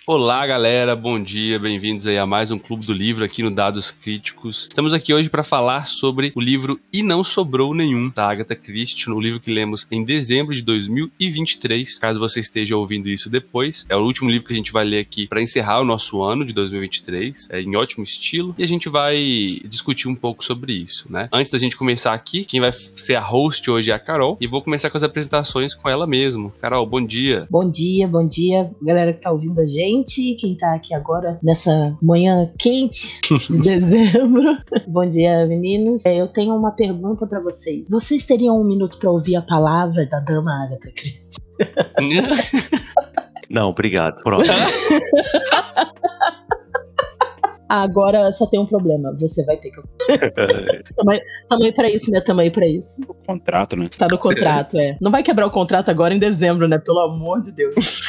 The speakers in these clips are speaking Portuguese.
Olá, galera, bom dia, bem-vindos aí a mais um Clube do Livro aqui no Dados Críticos. Estamos aqui hoje para falar sobre o livro E Não Sobrou Nenhum, da Agatha Christie, um livro que lemos em dezembro de 2023, caso você esteja ouvindo isso depois. É o último livro que a gente vai ler aqui para encerrar o nosso ano de 2023, em ótimo estilo, e a gente vai discutir um pouco sobre isso, né? Antes da gente começar aqui, quem vai ser a host hoje é a Carol, e vou começar com as apresentações com ela mesma. Carol, bom dia. Bom dia, galera que tá ouvindo a gente. Quem tá aqui agora nessa manhã quente de dezembro. Bom dia, meninos. Eu tenho uma pergunta pra vocês. Vocês teriam um minuto pra ouvir a palavra da dama Agatha Christie? Não, obrigado. Próximo. Agora só tem um problema. Você vai ter que... Tamo aí pra isso, né? Tamo aí pra isso. O contrato, né? Tá no contrato, é. Não vai quebrar o contrato agora em dezembro, né? Pelo amor de Deus.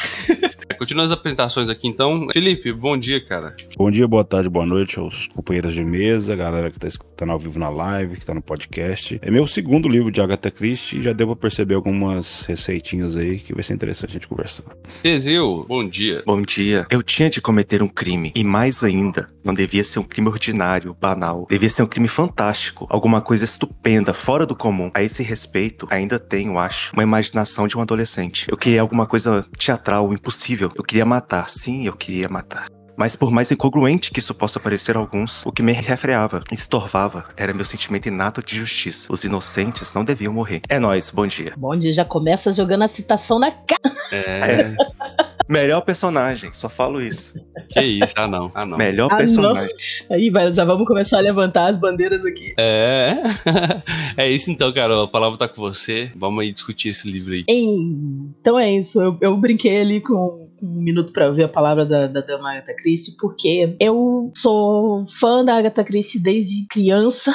Continuando as apresentações aqui, então. Felipe, bom dia, cara. Bom dia, boa tarde, boa noite aos companheiros de mesa, galera que tá escutando ao vivo na live, que tá no podcast. É meu segundo livro de Agatha Christie e já deu pra perceber algumas receitinhas aí que vai ser interessante a gente conversar. Teseu, bom dia. Bom dia. Eu tinha de cometer um crime, e mais ainda, não devia ser um crime ordinário, banal. Devia ser um crime fantástico, alguma coisa estupenda, fora do comum. A esse respeito, ainda tenho, acho, uma imaginação de um adolescente. Eu queria alguma coisa teatral, impossível. Eu queria matar, sim, eu queria matar. Mas por mais incongruente que isso possa parecer a alguns, o que me refreava, estorvava, era meu sentimento inato de justiça. Os inocentes não deviam morrer. É nóis, bom dia. Bom dia, já começa jogando a citação na cara. Melhor personagem, só falo isso. Que isso, não. Melhor personagem. Não. Aí, velho, já vamos começar a levantar as bandeiras aqui. É isso então, Carol, a palavra tá com você. Vamos aí discutir esse livro aí. Então é isso, eu brinquei ali com um minuto pra ver a palavra da dama Agatha Christie, porque eu sou fã da Agatha Christie desde criança.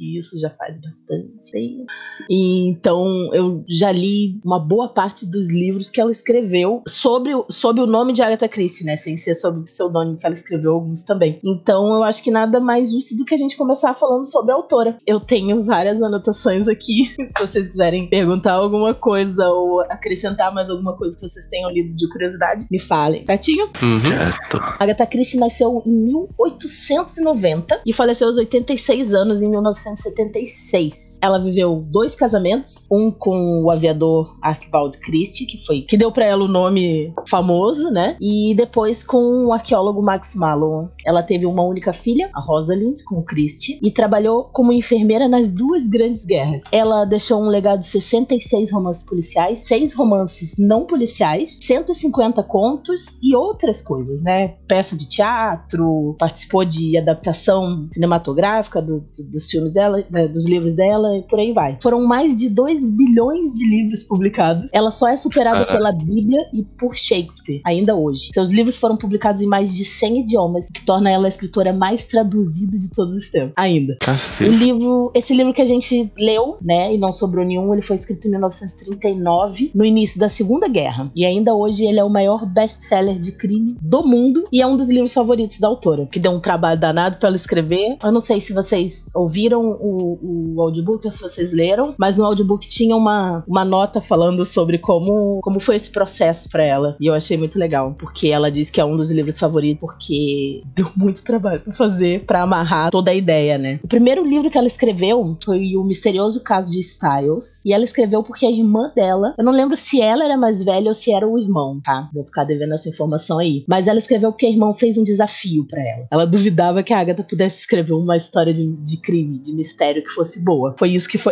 E isso já faz bastante tempo. E então eu já li uma boa parte dos livros que ela escreveu sob o nome de Agatha Christie, né? Sem ser sob o pseudônimo, que ela escreveu alguns também. Então eu acho que nada mais justo do que a gente começar falando sobre a autora. Eu tenho várias anotações aqui. Se vocês quiserem perguntar alguma coisa ou acrescentar mais alguma coisa que vocês tenham lido de curiosidade, me falem. Certinho? Certo. Agatha Christie nasceu em 1890 e faleceu aos 86 anos em 1976. Ela viveu 2 casamentos, um com o aviador Archibald Christie, que deu pra ela o nome famoso, né? E depois com o arqueólogo Max Mallowan. Ela teve uma única filha, a Rosalind, com o Christie, e trabalhou como enfermeira nas 2 grandes guerras. Ela deixou um legado de 66 romances policiais, 6 romances não policiais, 150 contos e outras coisas, né? Peça de teatro, participou de adaptação cinematográfica dos filmes dela, dos livros dela e por aí vai. Foram mais de 2 bilhões de livros publicados. Ela só é superada pela Bíblia e por Shakespeare, ainda hoje. Seus livros foram publicados em mais de 100 idiomas, o que torna ela a escritora mais traduzida de todos os tempos. Ainda. Cacete. Esse livro que a gente leu, né, e não sobrou nenhum, ele foi escrito em 1939, no início da Segunda Guerra. E ainda hoje ele é o maior best-seller de crime do mundo e é um dos livros favoritos da autora, que deu um trabalho danado pra ela escrever. Eu não sei se vocês ouviram o audiobook ou se vocês leram, mas no audiobook tinha uma nota falando sobre como foi esse processo pra ela, e eu achei muito legal, porque ela diz que é um dos livros favoritos porque deu muito trabalho pra fazer, pra amarrar toda a ideia, né? O primeiro livro que ela escreveu foi O Misterioso Caso de Styles, e ela escreveu porque a irmã dela, eu não lembro se ela era mais velha ou se era o irmão, tá? Vou ficar devendo essa informação aí, mas ela escreveu porque a irmã fez um desafio pra ela. Ela duvidava que a Agatha pudesse escrever uma história de crime, de mistério que fosse boa.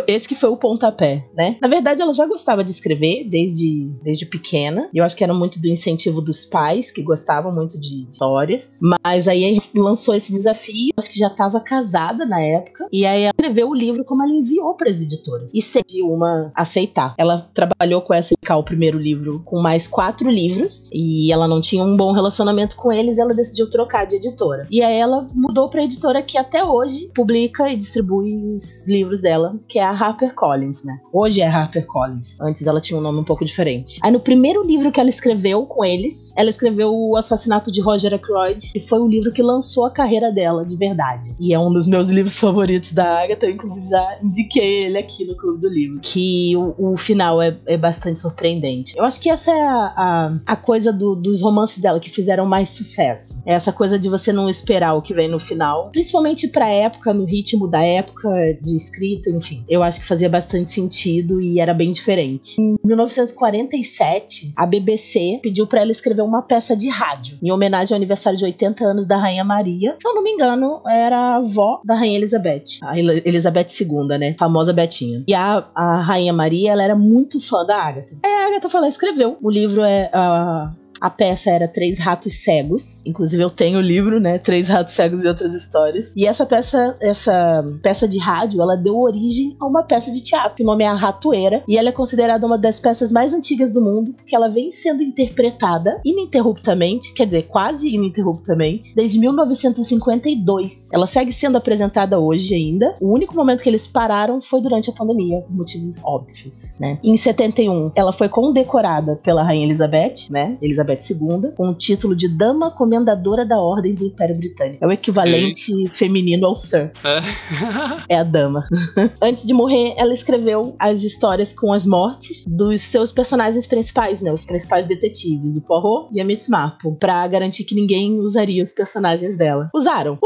Esse que foi o pontapé, né? Na verdade, ela já gostava de escrever desde pequena. E eu acho que era muito do incentivo dos pais, que gostavam muito de histórias. Mas aí lançou esse desafio. Acho que já estava casada na época. E aí ela escreveu o livro como ela enviou para as editoras. E decidiu uma aceitar. Ela trabalhou com essa o primeiro livro com mais 4 livros. E ela não tinha um bom relacionamento com eles. Ela decidiu trocar de editora. E aí ela mudou para a editora que até hoje publica e distribui os livros dela, que é a HarperCollins, né? Hoje é HarperCollins. Antes ela tinha um nome um pouco diferente. Aí no primeiro livro que ela escreveu com eles, ela escreveu O Assassinato de Roger Ackroyd, que foi o livro que lançou a carreira dela de verdade. E é um dos meus livros favoritos da Agatha, eu inclusive já indiquei ele aqui no Clube do Livro. Que o final é bastante surpreendente. Eu acho que essa é a a coisa dos romances dela que fizeram mais sucesso. É essa coisa de você não esperar o que vem no final. Principalmente pra época, no ritmo da época de escrita, enfim. Eu acho que fazia bastante sentido e era bem diferente. Em 1947, a BBC pediu pra ela escrever uma peça de rádio, em homenagem ao aniversário de 80 anos da Rainha Maria. Se eu não me engano, era a avó da Rainha Elizabeth. A Elizabeth II, né? Famosa Betinha. E a Rainha Maria, ela era muito fã da Agatha. Aí a Agatha foi lá e escreveu. O livro a peça era Três Ratos Cegos. Inclusive eu tenho o livro, né? Três Ratos Cegos e Outras Histórias. E essa peça de rádio, ela deu origem a uma peça de teatro, que o nome é A Ratoeira. E ela é considerada uma das peças mais antigas do mundo, porque ela vem sendo interpretada ininterruptamente, quer dizer, quase ininterruptamente, desde 1952. Ela segue sendo apresentada hoje ainda. O único momento que eles pararam foi durante a pandemia, por motivos óbvios, né? Em 71, ela foi condecorada pela Rainha Elizabeth, né? Elizabeth II, com o título de Dama Comendadora da Ordem do Império Britânico. É o equivalente feminino ao Sir. É a dama. Antes de morrer, ela escreveu as histórias com as mortes dos seus personagens principais, né? Os principais detetives, o Poirot e a Miss Marple, pra garantir que ninguém usaria os personagens dela. Usaram.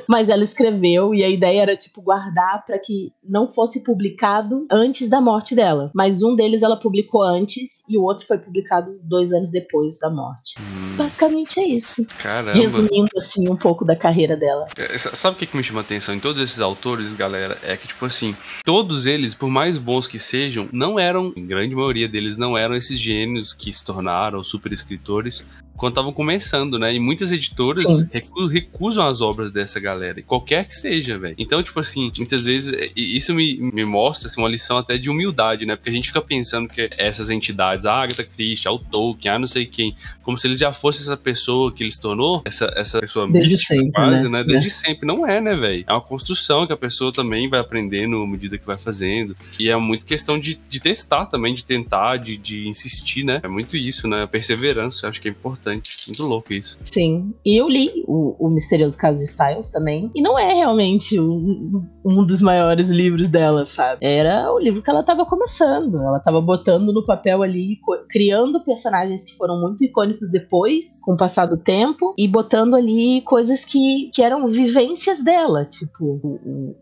Mas ela escreveu e a ideia era, tipo, guardar pra que não fosse publicado antes da morte dela. Mas um deles ela publicou antes e o outro foi publicado 2 anos depois da morte. Basicamente é isso. Caramba. Resumindo, assim, um pouco da carreira dela. Sabe o que me chama a atenção em todos esses autores, galera? É que, tipo assim, todos eles, por mais bons que sejam, não eram, em grande maioria deles, não eram esses gênios que se tornaram super escritores quando estavam começando, né? E muitas editoras recusam as obras dessa galera, qualquer que seja, velho. Então, tipo assim, muitas vezes isso me mostra assim, uma lição até de humildade, né? Porque a gente fica pensando que essas entidades, a Agatha Christie, o Tolkien, não sei quem, como se eles já fossem essa pessoa que ele se tornou, essa pessoa desde mística, sempre, quase, né? Desde sempre. Não é, né, velho? É uma construção que a pessoa também vai aprendendo à medida que vai fazendo. E é muito questão de testar também, de tentar, de insistir, né? É muito isso, né? A perseverança, eu acho que é importante. Muito louco isso. Sim. E eu li o Misterioso Caso de Styles também. E não é realmente um dos maiores livros dela, sabe? Era o livro que ela tava começando. Ela tava botando no papel ali, criando personagens que foram muito icônicos depois, com o passar do tempo, e botando ali coisas que eram vivências dela. Tipo,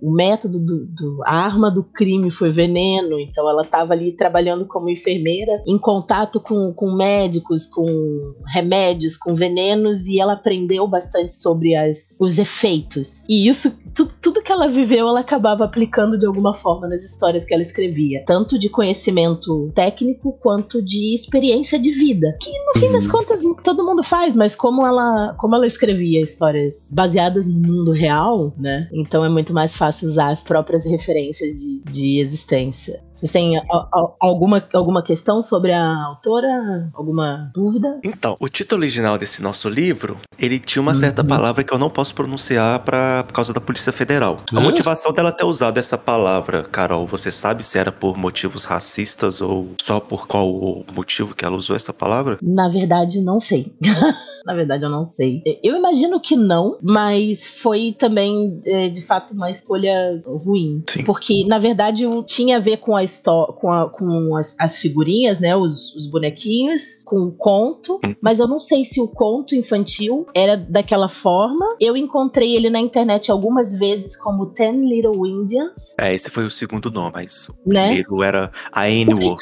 o método a arma do crime foi veneno. Então ela tava ali trabalhando como enfermeira, em contato com médicos, com remédios, com venenos, e ela aprendeu bastante sobre os efeitos. E isso, tudo que ela viveu, ela acabava aplicando de alguma forma nas histórias que ela escrevia. Tanto de conhecimento técnico, quanto de experiência de vida. Que, no fim das contas, todo mundo faz, mas como ela escrevia histórias baseadas no mundo real, né? Então é muito mais fácil usar as próprias referências de existência. Vocês têm alguma questão sobre a autora? Alguma dúvida? Então, o título original desse nosso livro, ele tinha uma certa palavra que eu não posso pronunciar por causa da Polícia Federal. A motivação dela ter usado essa palavra, Carol, você sabe se era por motivos racistas ou só por qual o motivo que ela usou essa palavra? Na verdade, não sei. Na verdade, eu não sei. Eu imagino que não, mas foi também, de fato, uma escolha ruim. Sim. Porque, na verdade, tinha a ver com as figurinhas, né? Os bonequinhos, com o conto. Mas eu não sei se o conto infantil era daquela forma. Eu encontrei ele na internet algumas vezes como Ten Little Indians. Esse foi o segundo nome, mas o né? primeiro era a N-Word.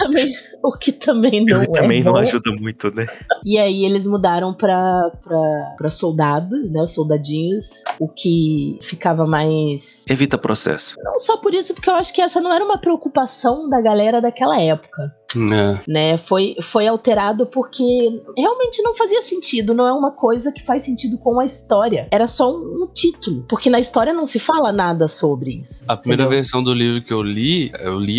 O que também não Ele também bom. não ajuda muito, né? E aí eles mudaram pra soldados, né? Os soldadinhos. O que ficava mais... Evita processo. Não só por isso, porque eu acho que essa não era uma preocupação da galera daquela época. Né? Foi alterado porque realmente não fazia sentido. Não é uma coisa que faz sentido com a história. Era só um título, porque na história não se fala nada sobre isso. A primeira versão do livro que eu li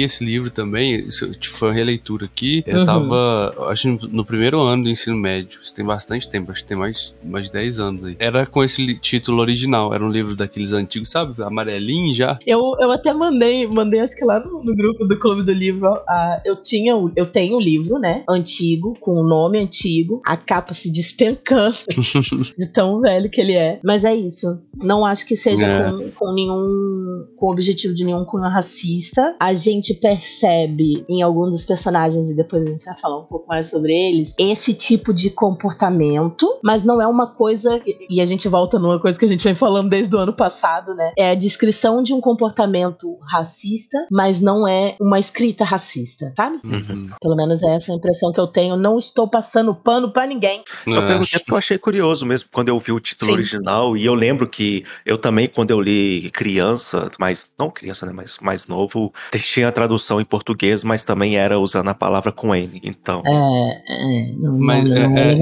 esse livro também. Isso foi uma releitura aqui. Eu tava, acho, no primeiro ano do ensino médio. Isso tem bastante tempo, acho que tem mais de 10 anos aí. Era com esse título original. Era um livro daqueles antigos, sabe? Amarelinho já. Eu até mandei acho que lá no grupo do Clube do Livro, eu tinha o eu tenho um livro, né, antigo, com o nome antigo, a capa se despencando de tão velho que ele é. Mas é isso. Não acho que seja com o objetivo de nenhum cunho racista. A gente percebe em alguns dos personagens, e depois a gente vai falar um pouco mais sobre eles, esse tipo de comportamento, mas não é uma coisa, e a gente volta numa coisa que a gente vem falando desde o ano passado, né? É a descrição de um comportamento racista, mas não é uma escrita racista, sabe? Pelo menos é essa a impressão que eu tenho. Não estou passando pano pra ninguém. Eu perguntei porque eu achei curioso mesmo quando eu vi o título original, e eu lembro que eu também, quando eu li criança, mas não criança, né, mas mais novo, tinha a tradução em português, mas também era usando a palavra com N, então...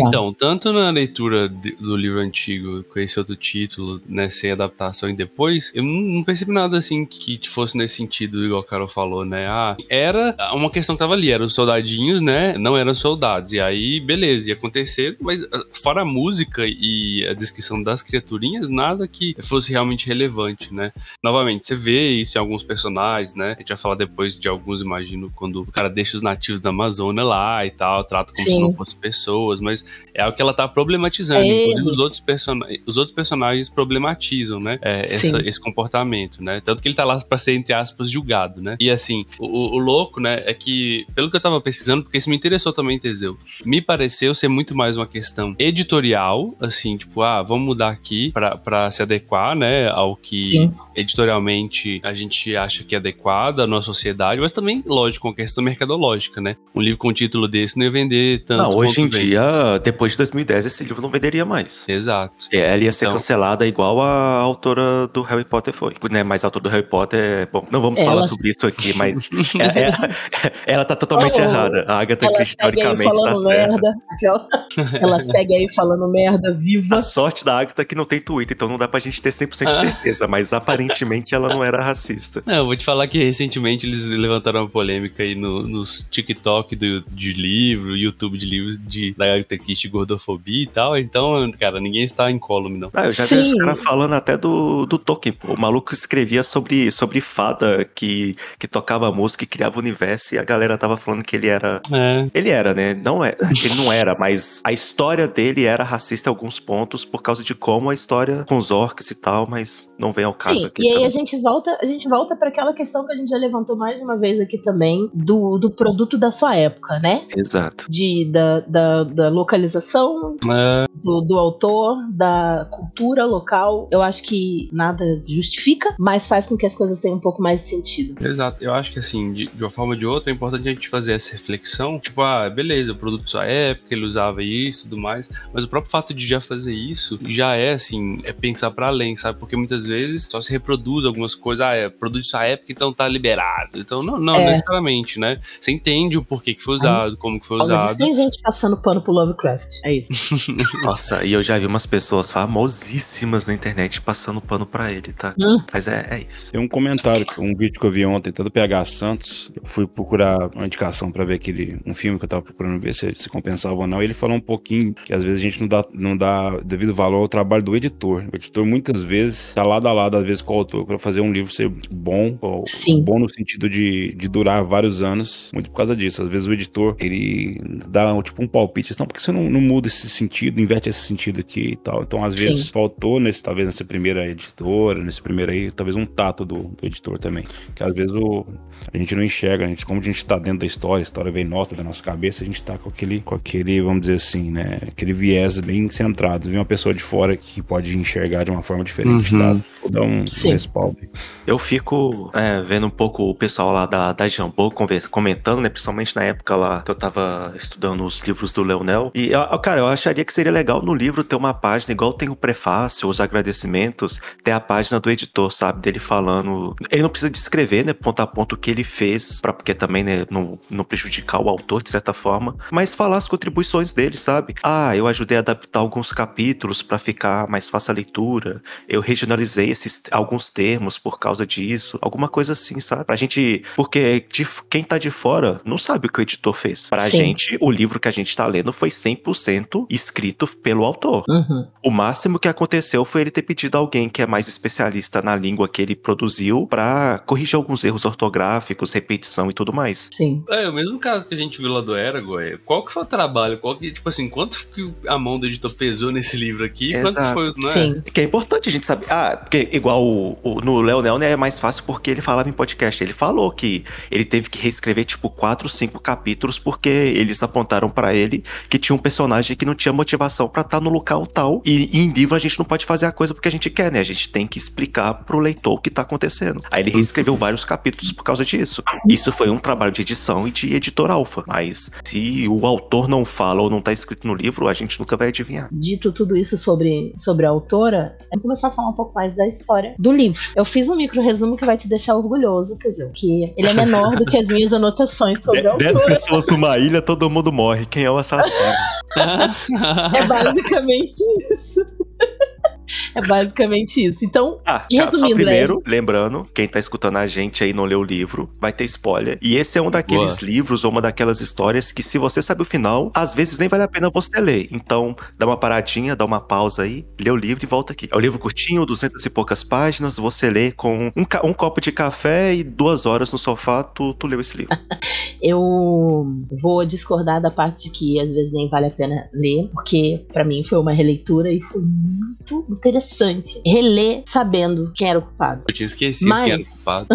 Então, tanto na leitura do livro antigo, com esse outro título, né, sem adaptação, e depois, eu não percebi nada assim que fosse nesse sentido, igual o Carol falou, né? Era uma questão que tava ali, eram os soldadinhos, né? Não eram soldados, e aí, beleza, ia acontecer, mas fora a música e a descrição das criaturinhas, nada que fosse realmente relevante, né? Novamente, você vê isso em alguns personagens, né? A gente vai falar depois de alguns, imagino, quando o cara deixa os nativos da Amazônia lá e tal, trata como se não fossem pessoas, mas é algo que ela tá problematizando. Inclusive, os outros personagens problematizam, né? Esse comportamento, né? Tanto que ele tá lá pra ser, entre aspas, julgado, né? E assim, o louco, né, é que, pelo que eu tava pesquisando, porque isso me interessou também, Teseu, me pareceu ser muito mais uma questão editorial, assim, tipo, vamos mudar aqui pra se adequar, né, ao que editorialmente a gente acha que é adequado à nossa sociedade, mas também, lógico, uma questão mercadológica, né? Um livro com um título desse não ia vender tanto. Não, hoje em dia, depois de 2010, esse livro não venderia mais. Exato. Ela ia ser cancelada igual a autora do Harry Potter foi, né? Mas a autora do Harry Potter, bom, não vamos falar sobre isso aqui, mas ela tá totalmente errada. A Agatha Christie, teoricamente, tá certa. Ela segue aí falando merda, viva. A sorte da Agatha é que não tem Twitter, então não dá pra gente ter 100% de certeza, mas aparentemente ela não era racista. Não, eu vou te falar que recentemente eles levantaram uma polêmica aí nos TikTok de livro, YouTube de livros da Agatha Christie, gordofobia e tal, então, cara, ninguém está incólume, não. Eu já vi os caras falando até do Tolkien, pô. O maluco escrevia sobre fada que tocava música e criava o universo, e a galera tava falando que ele era... Ele era, né? Ele não era, mas a história dele era racista em alguns pontos por causa de como a história com os orcs e tal, mas não vem ao caso aqui. E aí a gente volta para aquela questão que a gente já levantou mais uma vez aqui também, do produto da sua época, né? Exato. Da localização, do autor, da cultura local. Eu acho que nada justifica, mas faz com que as coisas tenham um pouco mais de sentido. Exato. Eu acho que assim, de uma forma ou de outra, é importante a gente fazer essa reflexão, tipo, beleza, o produto da sua época, ele usava isso e tudo mais, mas o próprio fato de já fazer isso, já é assim, é pensar pra além, sabe? Porque muitas vezes só se reproduz algumas coisas, produto de sua época, então tá liberado. Então, não necessariamente, né? Você entende o porquê que foi usado, como que foi usado. Tem gente passando pano pro Lovecraft, é isso. Nossa, e eu já vi umas pessoas famosíssimas na internet passando pano pra ele, tá? Mas é isso. Tem um comentário, um vídeo que eu vi ontem, do PH Santos. Eu fui procurar uma indicação pra ver um filme que eu tava procurando ver se compensava ou não. E ele falou um pouquinho que às vezes a gente não dá devido valor ao trabalho do editor. O editor muitas vezes tá lado a lado, às vezes, com o autor, pra fazer um livro ser bom, bom no sentido de durar vários anos, muito por causa disso. Às vezes o editor, ele dá tipo um palpite, não, porque você não muda esse sentido, inverte esse sentido aqui e tal. Então, às vezes, faltou talvez nessa primeira editora, nesse primeiro aí, talvez um tato do editor também. Que às vezes a gente não enxerga, como a gente tá dentro da história, a história vem da nossa cabeça, a gente tá com aquele, vamos dizer assim, né, aquele viés bem centrado. Vem uma pessoa de fora que pode enxergar de uma forma diferente, tá? Vou dar um respaldo. Eu fico vendo um pouco o pessoal lá da Jambô comentando, né, principalmente na época lá que eu tava estudando os livros do Leonel. E, cara, eu acharia que seria legal no livro ter uma página, igual tem o prefácio, os agradecimentos, ter a página do editor, sabe, dele falando. Ele não precisa descrever, né, ponto a ponto o que ele fez, porque também, né, não prejudicar o autor, de certa forma, mas falar as contribuições dele, sabe? Eu ajudei a adaptar alguns capítulos pra ficar mais fácil a leitura, eu regionalizei alguns termos por causa disso, alguma coisa assim, sabe? Pra gente, porque quem tá de fora não sabe o que o editor fez. Pra gente, o livro que a gente tá lendo foi 100% escrito pelo autor. O máximo que aconteceu foi ele ter pedido a alguém que é mais especialista na língua que ele produziu pra corrigir alguns erros ortográficos, repetição e tudo mais. Sim. É o mesmo caso que a gente viu lá do Eragon. Qual que foi o trabalho? Tipo assim, quanto que a mão do editor pesou nesse livro aqui? Exato. Quanto foi, não é? Sim. Que é importante a gente saber. Porque igual no Leonel, né, é mais fácil porque ele falava em podcast. Ele falou que ele teve que reescrever, tipo, 4, 5 capítulos porque eles apontaram pra ele que tinha um personagem que não tinha motivação pra estar no local tal. E em livro a gente não pode fazer a coisa porque a gente quer, né? A gente tem que explicar pro leitor o que tá acontecendo. Aí ele reescreveu vários capítulos por causa disso. Isso foi um trabalho de edição e de editor alfa. Mas se o autor não fala ou não tá escrito no livro, a gente nunca vai adivinhar. Dito tudo isso sobre a autora, eu vou começar a falar um pouco mais da história do livro. Eu fiz um micro resumo que vai te deixar orgulhoso, Teseu, que ele é menor do que as minhas anotações sobre a autora. 10 pessoas numa ilha, todo mundo morre. Quem é o assassino? É basicamente isso. É basicamente isso. Então, resumindo, só primeiro, lembrando, quem tá escutando a gente aí e não leu o livro, vai ter spoiler. E esse é um daqueles livros ou uma daquelas histórias que, se você sabe o final, às vezes nem vale a pena você ler. Então, dá uma paradinha, dá uma pausa aí, lê o livro e volta aqui. É um livro curtinho, 200 e poucas páginas, você lê com um copo de café e 2 horas no sofá, tu leu esse livro. Eu vou discordar da parte de que às vezes nem vale a pena ler, porque pra mim foi uma releitura e foi muito interessante reler sabendo quem era o culpado. Eu tinha esquecido quem era o culpado.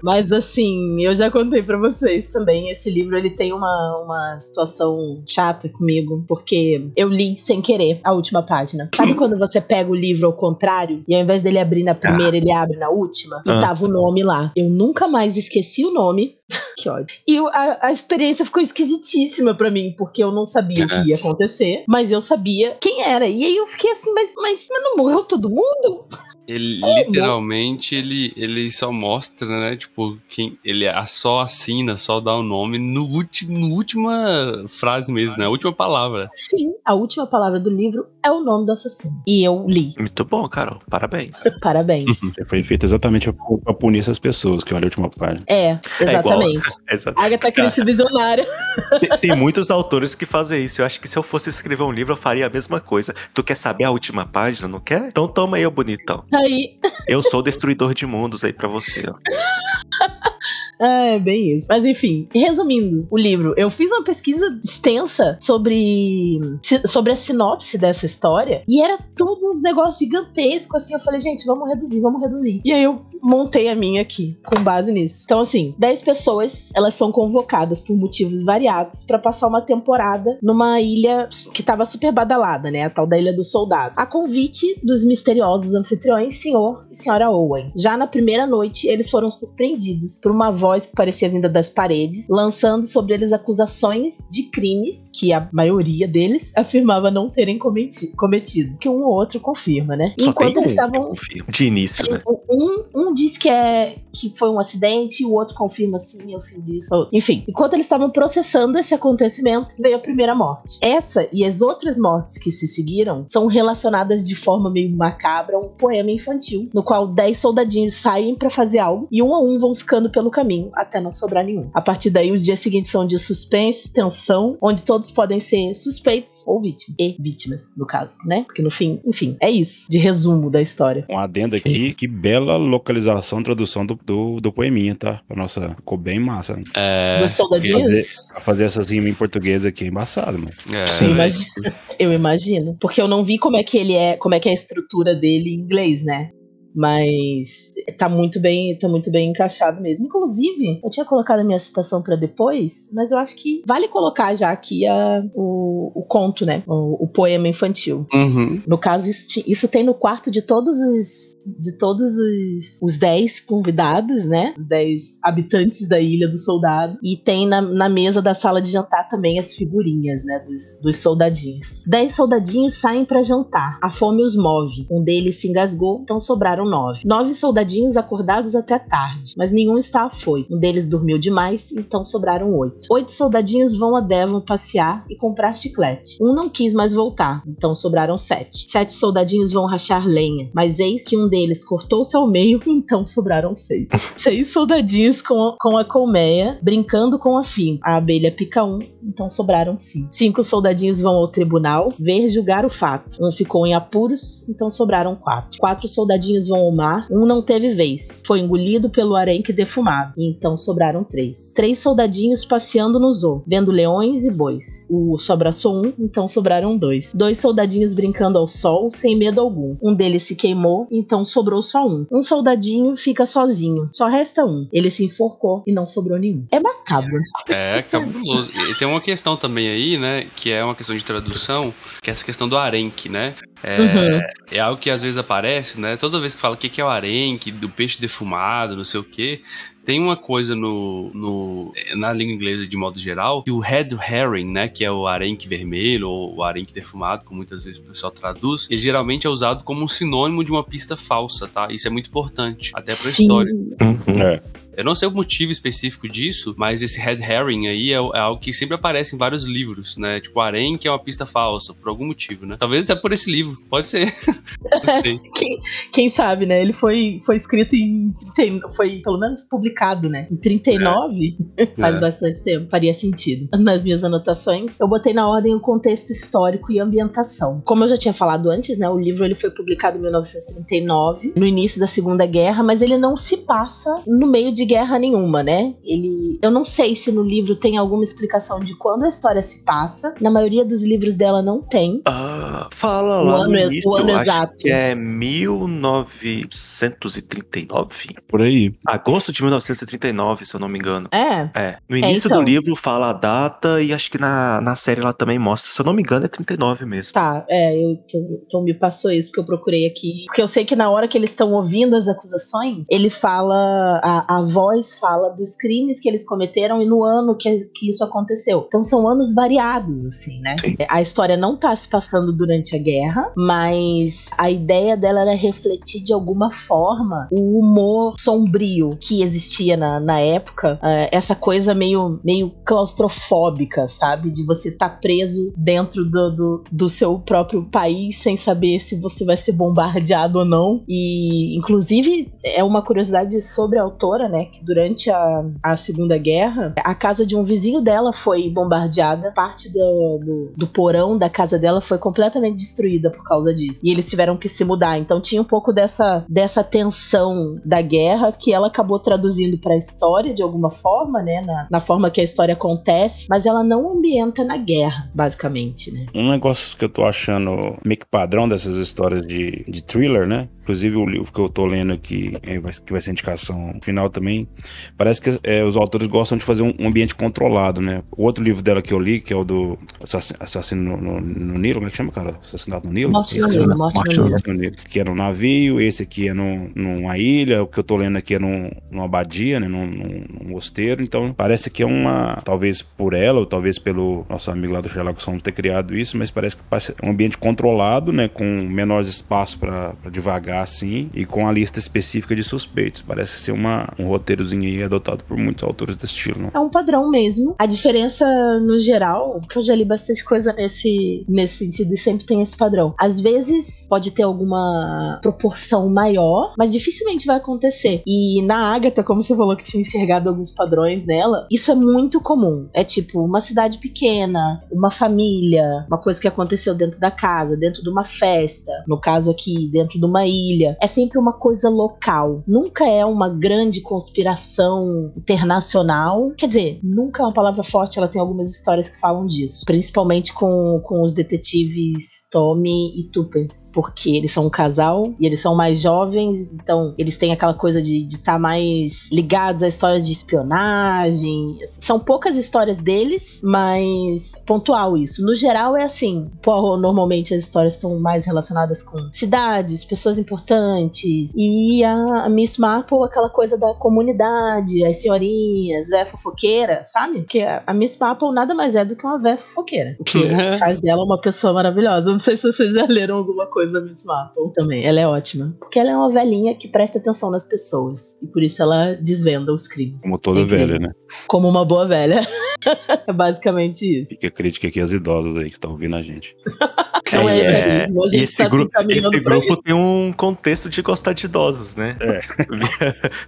Mas assim, eu já contei pra vocês também, esse livro ele tem uma situação chata comigo, porque eu li sem querer a última página. Sabe quando você pega o livro ao contrário e ao invés dele abrir na primeira, ele abre na última? E tava o nome lá. Eu nunca mais esqueci o nome. Que ódio. E a experiência ficou esquisitíssima pra mim, porque eu não sabia o que ia acontecer, mas eu sabia quem era. E aí eu fiquei assim, mas não morreu todo mundo? Ele literalmente, ele só mostra, né, tipo, quem ele só assina, só dá o nome no última frase mesmo, né, a última palavra. Sim, a última palavra do livro é o nome do assassino. E eu li. Muito bom, Carol. Parabéns. Parabéns. Foi feito exatamente pra punir essas pessoas que olham a última página. É, exatamente. Agatha Christie visionária. Tem muitos autores que fazem isso. Eu acho que se eu fosse escrever um livro, eu faria a mesma coisa. Tu quer saber a última página, não quer? Então toma aí, ô bonitão. Aí. Eu sou o destruidor de mundos aí pra você, ó. É, bem isso. Mas enfim, resumindo o livro, eu fiz uma pesquisa extensa sobre a sinopse dessa história e era tudo uns negócios gigantescos, assim, eu falei, gente, vamos reduzir. E aí eu montei a minha aqui, com base nisso. Então assim, 10 pessoas, elas são convocadas por motivos variados pra passar uma temporada numa ilha que tava super badalada, né, a tal da Ilha do Soldado, a convite dos misteriosos anfitriões, senhor e senhora Owen. Já na primeira noite, eles foram surpreendidos por uma voz que parecia vinda das paredes, lançando sobre eles acusações de crimes que a maioria deles afirmava não terem cometido. Que um ou outro confirma, né? Só enquanto eles estavam de início, né? Um diz que foi um acidente, o outro confirma sim, eu fiz isso. Enfim, enquanto eles estavam processando esse acontecimento, veio a primeira morte. Essa e as outras mortes que se seguiram são relacionadas de forma meio macabra a um poema infantil, no qual 10 soldadinhos saem pra fazer algo e um a um vão ficando pelo caminho até não sobrar nenhum. A partir daí, os dias seguintes são de suspense, tensão, onde todos podem ser suspeitos ou vítimas. E vítimas, no caso, né? Porque no fim, enfim, é isso, de resumo da história. Um adendo aqui, que bela localização, tradução do poeminha, tá? Nossa, ficou bem massa. Dos soldadinhos? Fazer essas rimas em português aqui é embaçado, mano. Eu imagino. Porque eu não vi como é que é a estrutura dele em inglês, né? Mas tá muito bem encaixado mesmo. Inclusive, eu tinha colocado a minha citação pra depois, mas eu acho que vale colocar já aqui o conto, né? O poema infantil. Uhum. No caso, isso tem no quarto de todos os 10 convidados, né? Os 10 habitantes da Ilha do Soldado. E tem na mesa da sala de jantar também as figurinhas, né? Dos soldadinhos. 10 soldadinhos saem pra jantar. A fome os move. Um deles se engasgou, então sobraram sobraram 9. 9 soldadinhos acordados até tarde, mas nenhum está afoito. Um deles dormiu demais, então sobraram 8. 8 soldadinhos vão a Devon passear e comprar chiclete. Um não quis mais voltar, então sobraram 7. 7 soldadinhos vão rachar lenha, mas eis que um deles cortou-se ao meio, então sobraram 6. 6 soldadinhos com a colmeia, brincando com a fim. A abelha pica um, então sobraram 5. 5 soldadinhos vão ao tribunal ver julgar o fato. Um ficou em apuros, então sobraram 4. 4 soldadinhos vão ao mar, um não teve vez. Foi engolido pelo arenque defumado, então sobraram 3. 3 soldadinhos passeando no zoo, vendo leões e bois. O urso abraçou um, então sobraram 2. 2 soldadinhos brincando ao sol, sem medo algum. Um deles se queimou, então sobrou só um. Um soldadinho fica sozinho, só resta um. Ele se enforcou e não sobrou nenhum. É macabro. É cabuloso. E tem uma questão também aí, né, que é uma questão de tradução, que é essa questão do arenque, né? É algo que às vezes aparece, né? Toda vez que fala o que é o arenque, do peixe defumado, não sei o quê, tem uma coisa na língua inglesa de modo geral, que o red herring, né, que é o arenque vermelho ou o arenque defumado, como muitas vezes o pessoal traduz, ele geralmente é usado como um sinônimo de uma pista falsa, tá? Isso é muito importante, até pra história. Eu não sei o motivo específico disso, mas esse red herring aí é algo que sempre aparece em vários livros, né? Tipo, o arenque é uma pista falsa, por algum motivo, né? Talvez até por esse livro, pode ser. Não sei. Quem sabe, né? Ele foi escrito foi pelo menos publicado, né? Em 39, faz bastante tempo, faria sentido. Nas minhas anotações, eu botei na ordem o contexto histórico e ambientação. Como eu já tinha falado antes, né? O livro ele foi publicado em 1939, no início da Segunda Guerra, mas ele não se passa no meio de guerra nenhuma, né? Eu não sei se no livro tem alguma explicação de quando a história se passa. Na maioria dos livros dela não tem. Fala lá no início, o ano acho exato. que é 1939. Por aí. Agosto de 1939, se eu não me engano. No início então. do livro fala a data e acho que na série ela também mostra. Se eu não me engano é 39 mesmo. Tá, então me passou isso, porque eu procurei aqui. Porque eu sei que na hora que eles estão ouvindo as acusações, ele fala, a voz fala dos crimes que eles cometeram e no ano que isso aconteceu. Então são anos variados, assim, né? Sim. A história não tá se passando durante a guerra, mas a ideia dela era refletir de alguma forma o humor sombrio que existia na época, essa coisa meio claustrofóbica, sabe? De você estar preso dentro do seu próprio país sem saber se você vai ser bombardeado ou não. E, inclusive, é uma curiosidade sobre a autora, né? Que durante a Segunda Guerra, a casa de um vizinho dela foi bombardeada. Parte do porão da casa dela foi completamente destruída por causa disso. E eles tiveram que se mudar. Então tinha um pouco dessa tensão da guerra que ela acabou traduzindo pra história de alguma forma, né? Na forma que a história acontece. Mas ela não ambienta na guerra, basicamente, né? Um negócio que eu tô achando meio que padrão dessas histórias de thriller, né? Inclusive o livro que eu tô lendo aqui, que vai ser indicação final também, parece que os autores gostam de fazer um ambiente controlado, né? O outro livro dela que eu li, que é o do Assassino no Nilo, como é que chama, cara? Assassinato no Nilo? Morte no Nilo. Que é num navio, esse aqui é numa ilha, o que eu tô lendo aqui é numa abadia, né? Num mosteiro, então parece que é talvez por ela, ou talvez pelo nosso amigo lá do Sherlock Holmes ter criado isso, mas parece que é um ambiente controlado, né? Com menores espaços pra devagar, assim, e com a lista específica de suspeitos. Parece ser um roteirozinho aí adotado por muitos autores desse estilo, né? É um padrão mesmo. A diferença, no geral, que eu já li bastante coisa nesse sentido e sempre tem esse padrão. Às vezes pode ter alguma proporção maior, mas dificilmente vai acontecer. E na Agatha, como você falou que tinha enxergado alguns padrões nela, isso é muito comum. É tipo uma cidade pequena, uma família, uma coisa que aconteceu dentro da casa, dentro de uma festa, no caso aqui, dentro de uma ilha. É sempre uma coisa local. Nunca é uma grande conspiração internacional. Quer dizer, nunca é uma palavra forte, ela tem algumas histórias que falam disso. Principalmente com os detetives Tommy e Tuppence. Porque eles são um casal e eles são mais jovens, então eles têm aquela coisa de estar mais ligados a histórias de espionagem. São poucas histórias deles, mas pontual isso. No geral é assim, normalmente as histórias estão mais relacionadas com cidades, pessoas importantes, importantes. E a Miss Marple, aquela coisa da comunidade, as senhorinhas, véia fofoqueira, sabe? Porque a Miss Marple nada mais é do que uma véia fofoqueira. O que faz dela uma pessoa maravilhosa. Não sei se vocês já leram alguma coisa da Miss Marple também. Ela é ótima. Porque ela é uma velhinha que presta atenção nas pessoas. E por isso ela desvenda os crimes. Como toda velha, né? Como uma boa velha. É basicamente isso. Fica crítica aqui aos idosos aí que estão ouvindo a gente. Não é isso. E esse grupo tem um contexto de gostar de idosos, né?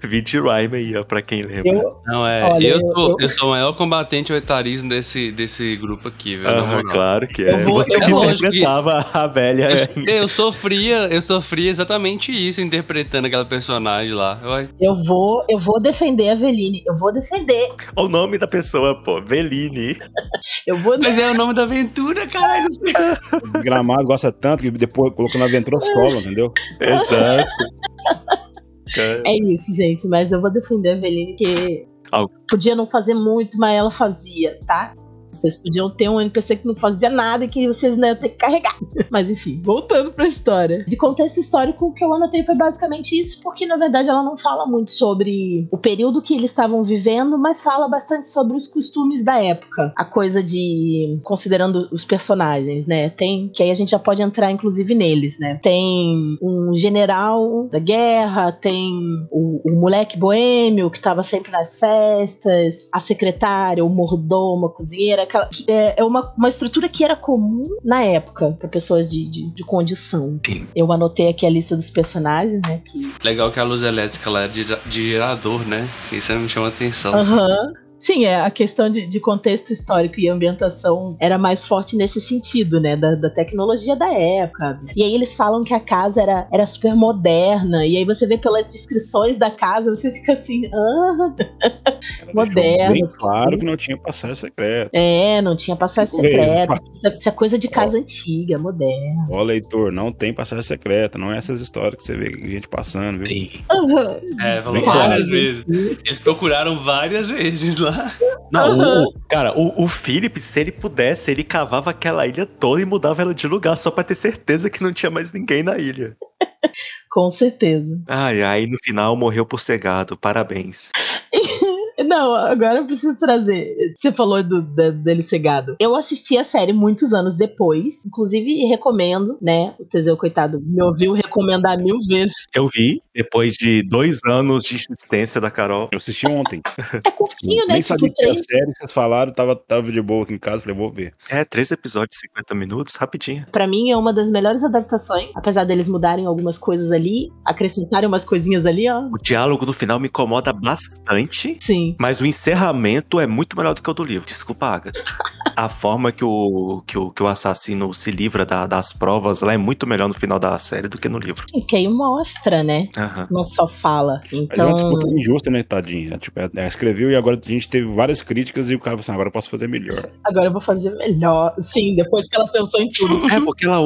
Vide Rhyme aí, ó, pra quem lembra. Eu sou o maior combatente ao etarismo desse grupo aqui, velho. Claro que é. Você que interpretava a velha. Eu sofria exatamente isso, interpretando aquela personagem lá. Eu vou defender a Veline. Eu vou defender. O nome da pessoa, pô, Veline. Mas é o nome da aventura, caralho. Gramado gosta tanto que depois colocou na aventura solo, entendeu? Exato. É isso, gente. Mas eu vou defender a Veline, que podia não fazer muito, mas ela fazia, tá? Vocês podiam ter um NPC que não fazia nada e que vocês não iam ter que carregar. Mas enfim, voltando pra história. De contexto histórico, o que eu anotei foi basicamente isso, porque na verdade ela não fala muito sobre o período que eles estavam vivendo, mas fala bastante sobre os costumes da época. A coisa de... considerando os personagens, né? Tem... que aí a gente já pode entrar inclusive neles, né? Tem um general da guerra, tem o moleque boêmio que tava sempre nas festas, a secretária, o mordomo, a cozinheira. É uma estrutura que era comum na época para pessoas de condição. Sim. Eu anotei aqui a lista dos personagens, né? Legal que a luz elétrica lá é de gerador, né? Isso me chama atenção. Sim, a questão de contexto histórico e ambientação era mais forte nesse sentido, né? Da tecnologia da época. E aí eles falam que a casa era super moderna. E aí você vê pelas descrições da casa, você fica assim... moderna. Bem claro que não tinha passagem secreta. Não tinha passagem secreta. Isso é coisa de casa antiga, moderna. Ó, leitor, não tem passagem secreta. Não é essas histórias que você vê gente passando, viu? Sim. Falou várias vezes. Eles procuraram várias vezes lá. Não, o Philip, se ele pudesse, ele cavava aquela ilha toda e mudava ela de lugar só pra ter certeza que não tinha mais ninguém na ilha. Com certeza. Aí no final morreu por cegado. Parabéns. Não, agora eu preciso trazer. Você falou dele cegado. Eu assisti a série muitos anos depois. Inclusive, recomendo, né? O Teseu, coitado, me ouviu recomendar 1000 vezes. Eu vi, depois de 2 anos de insistência da Carol. Eu assisti ontem. É curtinho, né? Nem sabia que era série, vocês falaram, tava de boa aqui em casa, falei, vou ver. 3 episódios de 50 minutos, rapidinho. Pra mim, é uma das melhores adaptações. Apesar deles mudarem algumas coisas ali, acrescentarem umas coisinhas ali, ó. O diálogo no final me incomoda bastante. Sim. Mas o encerramento é muito melhor do que o do livro. Desculpa, Agatha. A forma que o assassino se livra das provas lá é muito melhor no final da série do que no livro. Que aí mostra, né? Não só fala. Então... Mas é uma disputa injusta, né, tadinha? Tipo, escreveu e agora a gente teve várias críticas e o cara falou assim, agora eu posso fazer melhor. Agora eu vou fazer melhor. Sim, depois que ela pensou em tudo. Porque ela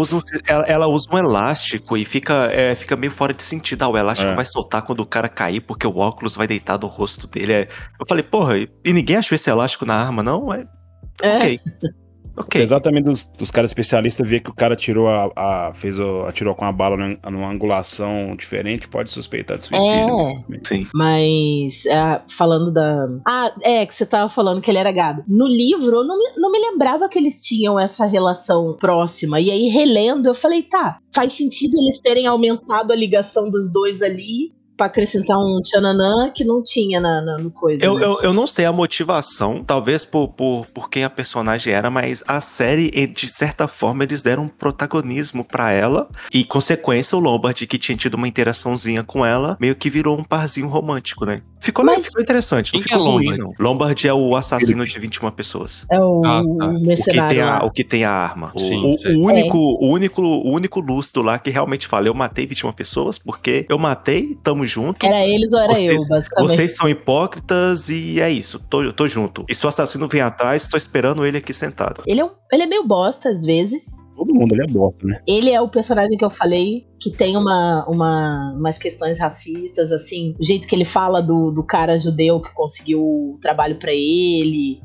usa um elástico e fica meio fora de sentido. O elástico vai soltar quando o cara cair porque o óculos vai deitar no rosto dele. Eu falei, porra, e ninguém achou esse elástico na arma, não? Ok. Exatamente dos caras especialistas ver que o cara atirou atirou com a bala numa angulação diferente, pode suspeitar de suicídio. Sim. Mas falando que você tava falando que ele era gado. No livro, eu não me lembrava que eles tinham essa relação próxima. E aí, relendo, eu falei, faz sentido eles terem aumentado a ligação dos dois ali pra acrescentar um tchananã que não tinha no coisa. Eu não sei a motivação, talvez por quem a personagem era, mas a série, de certa forma, eles deram um protagonismo pra ela, e consequência, o Lombard, que tinha tido uma interaçãozinha com ela, meio que virou um parzinho romântico, né? Ficou interessante, não ficou ruim, não. Lombard é o assassino de 21 pessoas. É o mercenário. O que tem a arma. Sim, o único lúcido lá que realmente fala, eu matei 21 pessoas, porque eu matei, tamo junto. Era eles ou era eu, basicamente. Vocês são hipócritas e é isso, tô junto. E se o assassino vem atrás, tô esperando ele aqui sentado. Ele é meio bosta, às vezes. Todo mundo, ele é bosta, né? Ele é o personagem que eu falei que tem umas questões racistas, assim. O jeito que ele fala do cara judeu que conseguiu o trabalho pra ele,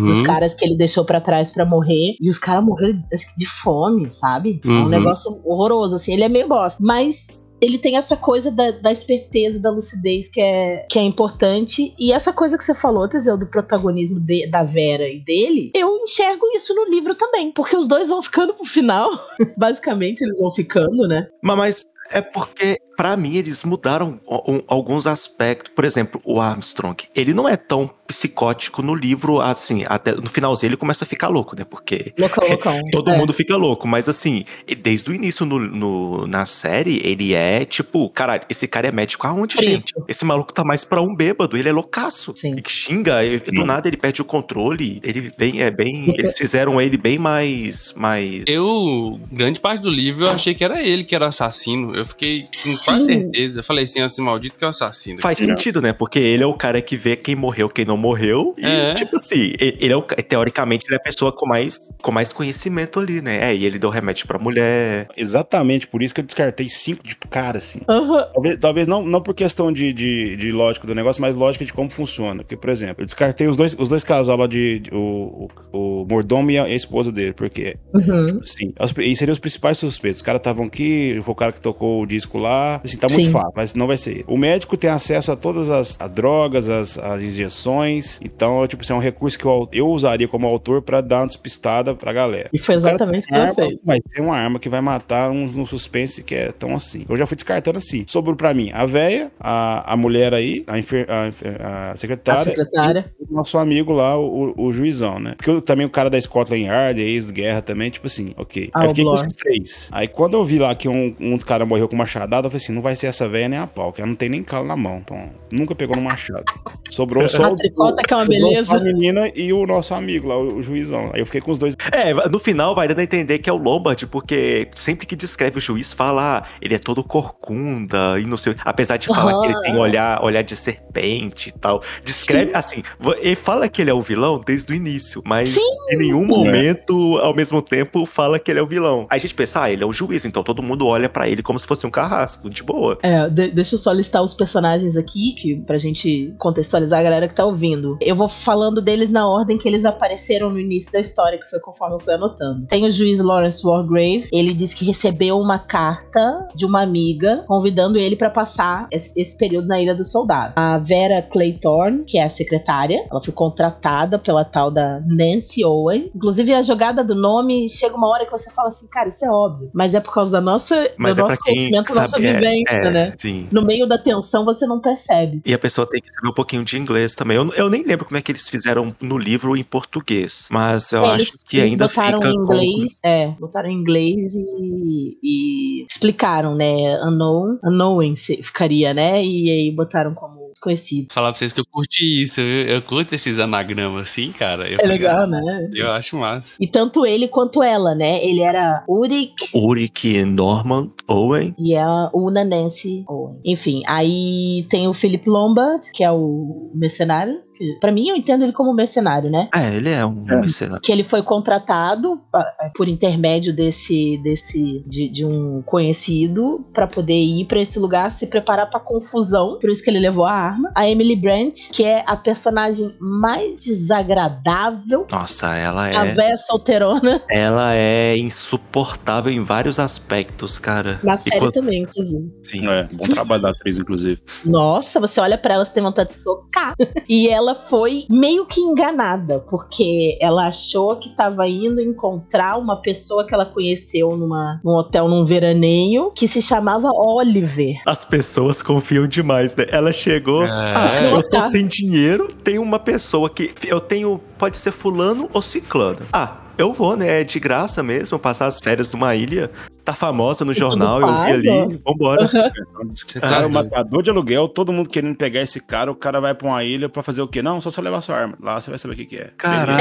dos caras que ele deixou pra trás pra morrer. E os caras morreram, acho que de fome, sabe? É um negócio horroroso, assim. Ele é meio bosta. Mas ele tem essa coisa da esperteza, da lucidez que é importante. E essa coisa que você falou, Teseu, do protagonismo da Vera e dele, eu enxergo isso no livro também. Porque os dois vão ficando pro final. Basicamente, eles vão ficando, né? Mas é porque, pra mim, eles mudaram alguns aspectos. Por exemplo, o Armstrong, ele não é tão psicótico no livro, assim, até no finalzinho ele começa a ficar louco, né? Porque loucão. todo mundo fica louco, mas assim, desde o início na série, ele é tipo, caralho, esse cara é médico aonde, gente? Esse maluco tá mais pra um bêbado, ele é loucaço. Sim. E xinga, do nada ele perde o controle, ele eles fizeram ele bem mais... Grande parte do livro, eu achei que era ele que era o assassino. Eu fiquei com quase certeza. Eu falei assim, esse maldito que é o assassino. Faz sentido, né? Porque ele é o cara que vê quem morreu, quem não morreu. E, tipo assim, ele é teoricamente, ele é a pessoa com mais conhecimento ali, né? E ele deu remédio pra mulher. Exatamente, por isso que eu descartei 5 de cara, assim. Uhum. Talvez não por questão de lógica do negócio, mas lógica de como funciona. Porque, por exemplo, eu descartei os dois casal lá o mordomo e a esposa dele, porque, tipo assim, e seriam os principais suspeitos. Os caras estavam aqui, foi o cara que tocou o disco lá, assim, tá muito fácil, mas não vai ser ele. O médico tem acesso a todas as drogas, as injeções, então, tipo assim, é um recurso que eu usaria como autor pra dar uma despistada pra galera. E foi exatamente o que ele fez. Vai ter uma arma que vai matar um suspense que é tão assim. Eu já fui descartando assim. Sobrou pra mim a véia, a mulher aí, a secretária. E o nosso amigo lá, o juizão, né? Porque também o cara da Scotland Yard, ex-guerra também, tipo assim, ok. Aí eu fiquei com os 3. Aí quando eu vi lá que um cara morreu com machadada, eu falei assim, não vai ser essa véia nem a pau, que ela não tem nem calo na mão, então nunca pegou no machado. Sobrou só a tricota, que é uma beleza. A menina e o nosso amigo lá, o juizão. Aí eu fiquei com os 2. No final vai dando a entender que é o Lombard, porque sempre que descreve o juiz, fala, ele é todo corcunda e não sei, apesar de falar que ele tem olhar de serpente e tal. Descreve, assim, ele fala que ele é o vilão desde o início, mas em nenhum momento, ao mesmo tempo, fala que ele é o vilão. Aí a gente pensa, ele é o juiz, então todo mundo olha pra ele como se fosse um carrasco, de boa. Deixa eu só listar os personagens aqui, pra gente contextualizar a galera que tá ouvindo. Eu vou falando deles na ordem que eles apareceram no início da história, que foi conforme eu fui anotando. Tem o juiz Lawrence Wargrave, ele disse que recebeu uma carta de uma amiga convidando ele pra passar esse período na Ilha do Soldado. A Vera Claythorne, que é a secretária, ela foi contratada pela tal da Nancy Owen. Inclusive, a jogada do nome, chega uma hora que você fala assim, cara, isso é óbvio. Mas é por causa do nosso conhecimento, da nossa vivência, né? Sim. No meio da tensão, você não percebe. E a pessoa tem que saber um pouquinho de inglês também. Eu nem lembro como é que eles fizeram no livro em português, mas eu acho que ainda fica... Botaram em inglês e explicaram, né? Unknown ficaria, né? E aí botaram como desconhecido. Falar pra vocês que eu curti isso, eu curto esses anagramas assim, cara. Legal, né? Eu acho massa. E tanto ele quanto ela, né? Ele era Ulrich Norman Owen. E a Una Nancy Owen. Enfim, aí tem o Philip Lombard, que é o mercenário. Pra mim, eu entendo ele como mercenário, né? Ele é um mercenário. Que ele foi contratado por intermédio de um conhecido pra poder ir pra esse lugar, se preparar pra confusão. Por isso que ele levou a arma. A Emily Brent, que é a personagem mais desagradável. Nossa, ela é... A véia solteirona. Ela é insuportável em vários aspectos, cara. Na série também, inclusive. Sim. Bom trabalho da atriz, inclusive. Nossa, você olha pra ela, você tem vontade de socar. E ela foi meio que enganada, porque ela achou que tava indo encontrar uma pessoa que ela conheceu num hotel, num veraneio, que se chamava Oliver. As pessoas confiam demais, né? Ela chegou, eu tô sem dinheiro, tem uma pessoa que eu tenho, pode ser fulano ou ciclano. Eu vou, né? É de graça mesmo, passar as férias numa ilha. Tá famosa no jornal, eu vi ali. Vambora. Cara, o matador de aluguel, todo mundo querendo pegar esse cara, o cara vai pra uma ilha pra fazer o quê? Não, só você levar sua arma. Lá você vai saber o que é. Cara,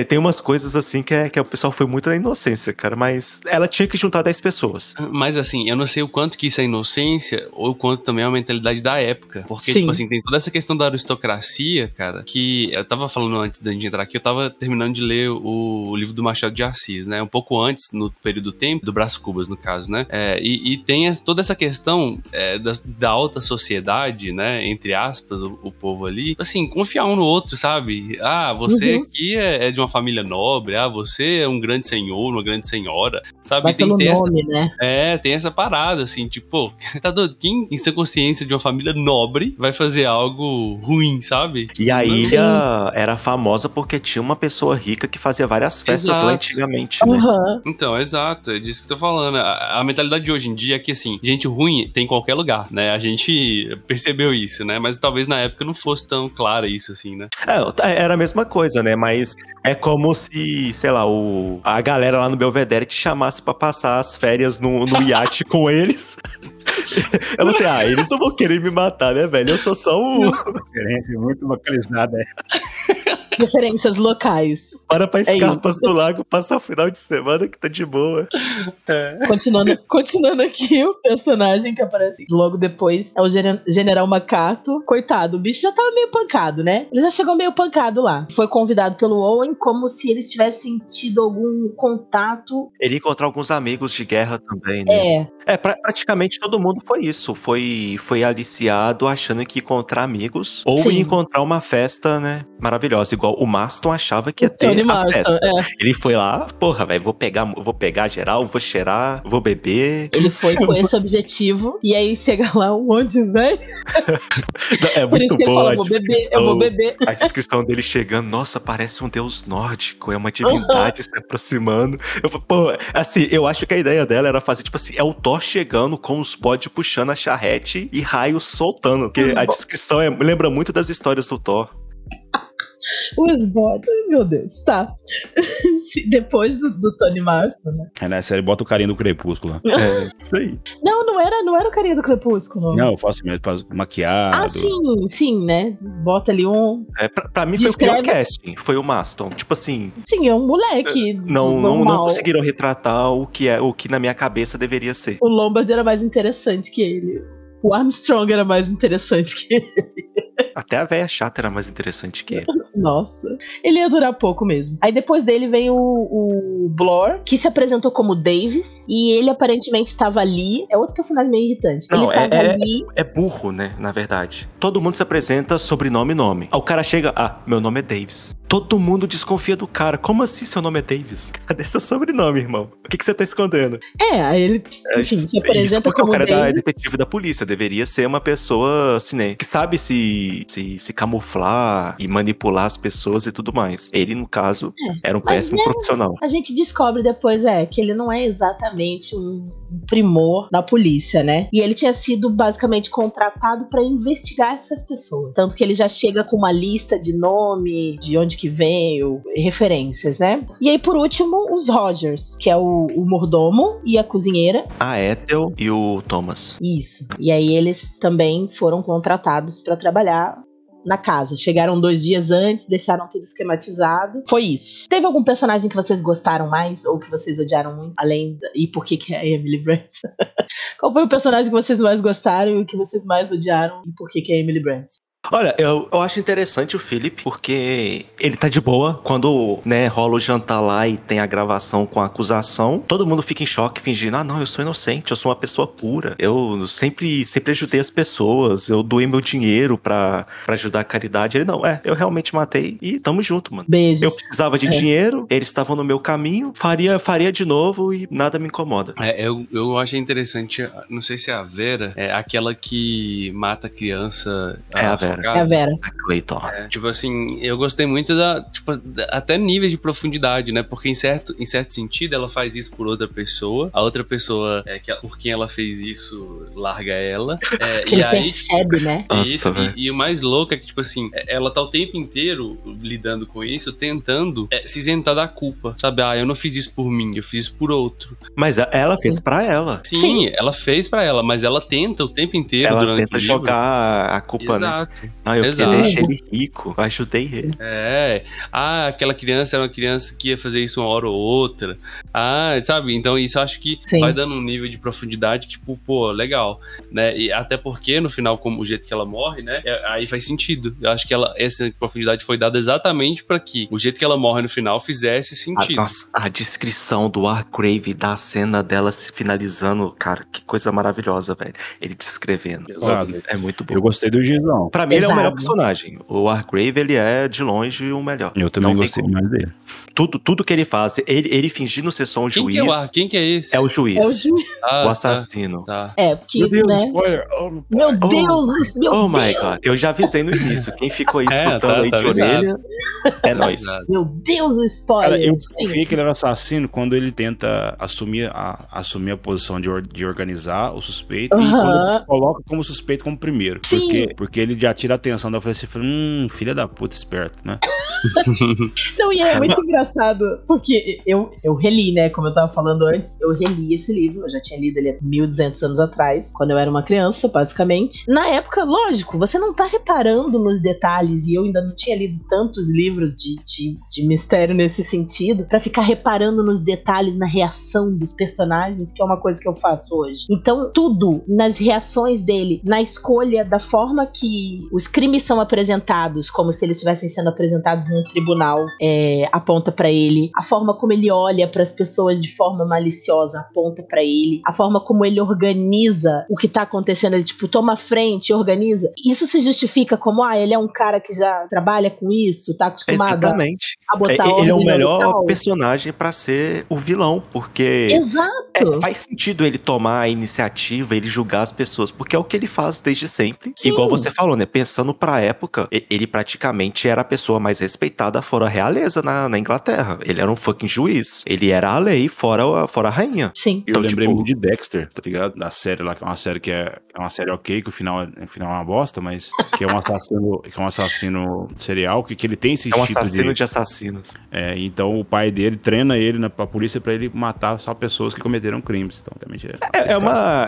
tem umas coisas assim que o pessoal foi muito na inocência, cara. Mas ela tinha que juntar 10 pessoas. Mas assim, eu não sei o quanto que isso é inocência ou o quanto também é a mentalidade da época. Porque, tipo assim, tem toda essa questão da aristocracia, cara, que eu tava falando antes de entrar aqui, eu tava terminando de ler o livro do Machado de Assis, né? Um pouco antes, no período período do tempo, do Brás Cubas, no caso, né? E tem toda essa questão da alta sociedade, né? Entre aspas, o povo ali. Assim, confiar um no outro, sabe? Ah, você aqui é de uma família nobre, você é um grande senhor, uma grande senhora, sabe? Vai pelo nome, né? Tem essa parada, assim, tipo, tá doido? Quem, em sua consciência de uma família nobre, vai fazer algo ruim, sabe? E a ilha era famosa porque tinha uma pessoa rica que fazia várias festas lá antigamente, né? Então, exato, é disso que eu tô falando. A mentalidade de hoje em dia é que, assim, gente ruim tem em qualquer lugar, né? A gente percebeu isso, né? Mas talvez na época não fosse tão claro isso, assim, né? Era a mesma coisa, né? Mas é como se, sei lá, a galera lá no Belvedere te chamasse pra passar as férias no iate com eles. Eu não sei, eles não vão querer me matar, né, velho? Eu sou só Referência muito localizada. Referências locais. Para pra Escarpas do Lago, passar o final de semana que tá de boa. Continuando aqui, o personagem que aparece logo depois é o General Macato. Coitado, o bicho já tava meio pancado, né? Ele já chegou meio pancado lá. Foi convidado pelo Owen como se eles tivessem tido algum contato. Ele encontrou alguns amigos de guerra também, né? Praticamente todo mundo foi isso. Foi aliciado achando que ia encontrar amigos ou ia encontrar uma festa, né? Maravilhosa. Igual o Marston achava que ia ter Tony a Marston, festa. Ele foi lá, porra, velho, vou pegar geral, vou cheirar, vou beber. Ele foi com esse objetivo. E aí chega lá o onde, velho? É Por isso muito que ele boa fala, eu vou beber. A descrição dele chegando, nossa, parece um deus nórdico, é uma divindade se aproximando. Eu acho que a ideia dela era fazer, tipo assim, é o Thor chegando com os bodes puxando a charrete e raios soltando. Porque a descrição lembra muito das histórias do Thor. Os bots, meu Deus, tá. Depois do Tony Marston, né? Na série bota o carinha do Crepúsculo lá. Isso aí. Não era o carinha do Crepúsculo. Não, eu faço mesmo, maquiado. Sim, né? Bota ali um... Pra mim foi o pior casting, foi o Marston. Tipo assim... Sim, é um moleque não conseguiram retratar o que na minha cabeça deveria ser. O Lombard era mais interessante que ele. O Armstrong era mais interessante que ele. Até a véia chata era mais interessante que ele. Nossa. Ele ia durar pouco mesmo. Aí depois dele veio o Blor, que se apresentou como Davis. E ele aparentemente estava ali. É outro personagem meio irritante. Não, ele tava ali. É burro, né? Na verdade. Todo mundo se apresenta sobrenome e nome. Aí o cara chega, meu nome é Davis. Todo mundo desconfia do cara. Como assim seu nome é Davis? Cadê seu sobrenome, irmão? O que você tá escondendo? Aí ele, enfim, se apresenta como Davis. O cara Davis. é detetive da polícia. Deveria ser uma pessoa, assim, né? Que sabe se camuflar e manipular as pessoas e tudo mais. Ele, no caso, era um péssimo profissional. A gente descobre depois, que ele não é exatamente um primor na polícia, né? E ele tinha sido basicamente contratado pra investigar essas pessoas. Tanto que ele já chega com uma lista de nome, de onde que veio, referências, né? E aí, por último, os Rogers, que é o mordomo e a cozinheira. A Ethel e o Thomas. Isso. E aí eles também foram contratados pra trabalhar na casa. Chegaram 2 dias antes, deixaram tudo esquematizado. Foi isso. Teve algum personagem que vocês gostaram mais ou que vocês odiaram muito? E por que é a Emily Brand? Qual foi o personagem que vocês mais gostaram e o que vocês mais odiaram e por que é a Emily Brand? Olha, eu acho interessante o Philip, porque ele tá de boa. Quando, né, rola o jantar lá e tem a gravação com a acusação, todo mundo fica em choque, fingindo, não, eu sou inocente, eu sou uma pessoa pura. Eu sempre ajudei as pessoas, eu doei meu dinheiro pra ajudar a caridade. Ele, não, eu realmente matei e tamo junto, mano. Beijos. Eu precisava de dinheiro, eles estavam no meu caminho, faria de novo e nada me incomoda. Eu achei interessante, não sei se é a Vera, é aquela que mata a criança. É a Vera. É a Vera. A Clayton. Tipo assim, eu gostei muito até níveis de profundidade, né? Porque em certo sentido ela faz isso por outra pessoa, a outra pessoa, por quem ela fez isso, larga ela. Que ele percebe, né? Isso, e o mais louco é que, tipo assim, ela tá o tempo inteiro lidando com isso, tentando se isentar da culpa, sabe? Eu não fiz isso por mim, eu fiz isso por outro. Mas ela fez pra ela. Sim, ela fez pra ela, mas ela tenta o tempo inteiro durante o livro. Ela tenta jogar a culpa, Exato. né? Ah, eu Exato. deixei ele rico, eu ajudei ele. Aquela criança era uma criança que ia fazer isso uma hora ou outra. Sabe? Então isso eu acho que Sim. vai dando um nível de profundidade, tipo, pô, legal, né? E até porque, no final, como o jeito que ela morre, né? Aí faz sentido. Eu acho que essa profundidade foi dada exatamente pra que o jeito que ela morre no final fizesse sentido. Nossa, a descrição do Wargrave, da cena dela se finalizando, cara, que coisa maravilhosa, velho. Ele descrevendo. Exato. É muito bom. Eu gostei do Gizão. Pra mim, ele é o melhor Exato. personagem. O Wargrave, ele é, de longe, o melhor. Eu também Não tem gostei como. mais dele. Tudo que ele faz, ele fingindo ser só um Quem juiz, que é o Ar? Quem que é esse? é o juiz, É o juiz. Ah, o assassino. Tá. Porque, né? spoiler! Meu Deus, meu Oh Deus. my God, eu já avisei no início. Quem ficou aí escutando tá aí de avisado. orelha, é nóis. Exato. Meu Deus, o spoiler. Cara, eu Sim. confiei que ele era assassino quando ele tenta assumir a posição de organizar o suspeito e quando ele coloca como suspeito como primeiro. Sim. Porque ele já tira a atenção da polícia e fala, filha da puta, esperto, né? Não, e é muito engraçado, porque eu reli, né? Como eu tava falando antes, eu reli esse livro. Eu já tinha lido ele há 1200 anos atrás, quando eu era uma criança, basicamente. Na época, lógico, você não tá reparando nos detalhes, e eu ainda não tinha lido tantos livros de mistério nesse sentido, pra ficar reparando nos detalhes, na reação dos personagens, que é uma coisa que eu faço hoje. Então, tudo nas reações dele, na escolha da forma que os crimes são apresentados, como se eles estivessem sendo apresentados num tribunal, aponta pra ele. A forma como ele olha pras pessoas de forma maliciosa aponta pra ele. A forma como ele organiza o que tá acontecendo, ele tipo, toma a frente, organiza. Isso se justifica como, ele é um cara que já trabalha com isso, tá acostumado Exatamente. a botar ordem Ele é o no melhor local. personagem pra ser o vilão, porque Exato. faz sentido ele tomar a iniciativa, ele julgar as pessoas, porque é o que ele faz desde sempre. Sim. Igual você falou, né? Pensando pra época, ele praticamente era a pessoa mais respeitada fora a realeza na Inglaterra. Ele era um fucking juiz. Ele era a lei fora a rainha. Sim. Eu lembrei muito de Dexter, tá ligado? Da série lá, que é uma série uma série ok, que o final é uma bosta, mas que é um assassino serial, que ele tem esse É um tipo assassino de assassinos. Então o pai dele treina ele pra polícia pra ele matar só pessoas que cometeram crimes. Então também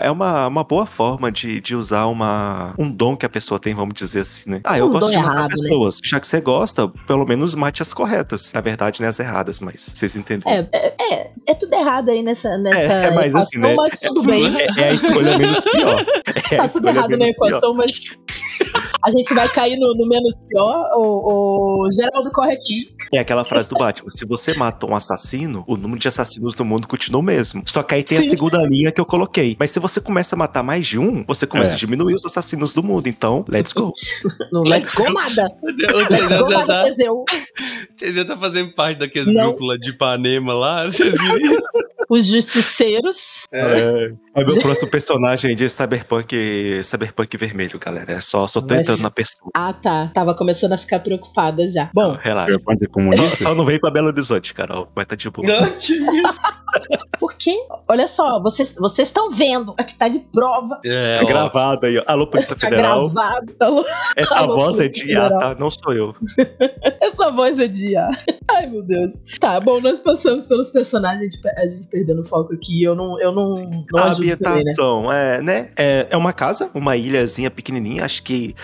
É uma boa forma de usar um dom que a pessoa tem, vamos dizer assim, né? Eu gosto de matar pessoas. Né? Já que você gosta, pelo menos mate as corretas. Na verdade, né, as erradas, mas vocês entenderam. É tudo errado aí nessa mas equação, assim, né? mas tudo bem. É a escolha menos pior. Tá tudo errado na equação, mas a gente vai cair no menos pior. O Geraldo corre aqui. É aquela frase do Batman: se você matou um assassino, o número de assassinos do mundo continua o mesmo. Só que aí tem a segunda linha que eu coloquei. Mas se você começa a matar mais de um, você começa a diminuir os assassinos do mundo. Então, let's go. Não let's go nada. Let's go nada, Teseu. Teseu tá fazendo parte daqueles grupos lá de Ipanema lá. Vocês viram isso? Os justiceiros. É meu próximo personagem aí de Cyberpunk vermelho, galera. Só tô entrando na pessoa. Tá. Tava começando a ficar preocupada já. Bom, relaxa. Só não veio pra Belo Horizonte, Carol. Vai tá de boa. Não, que isso? Porque, olha só, vocês estão vendo. Aqui tá de prova. É gravado aí, ó. Alô, Polícia Federal. Gravado. Essa voz é de IA, tá? Não sou eu. Essa voz é de IA. Ai, meu Deus. Tá, bom, nós passamos pelos personagens, a gente perdendo foco aqui. Eu não a ajudo ambientação, também, né? É uma casa, uma ilhazinha pequenininha. Acho que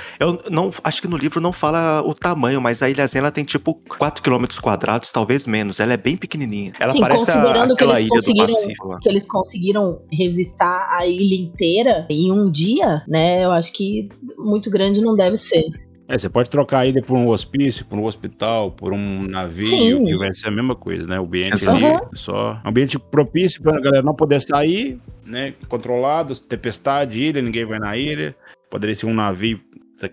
no livro não fala o tamanho, mas a ilhazinha ela tem tipo 4 km quadrados, talvez menos. Ela é bem pequenininha. Ela sim, parece considerando aquela ilha do Pacífico lá. que eles conseguiram revistar a ilha inteira em um dia, né? Eu acho que muito grande não deve ser. Você pode trocar a ilha por um hospício, por um hospital, por um navio, sim, que vai ser a mesma coisa, né? O ambiente ali é só um ambiente propício pra galera não poder sair, né? Controlado, tempestade, ilha, ninguém vai na ilha. Poderia ser um navio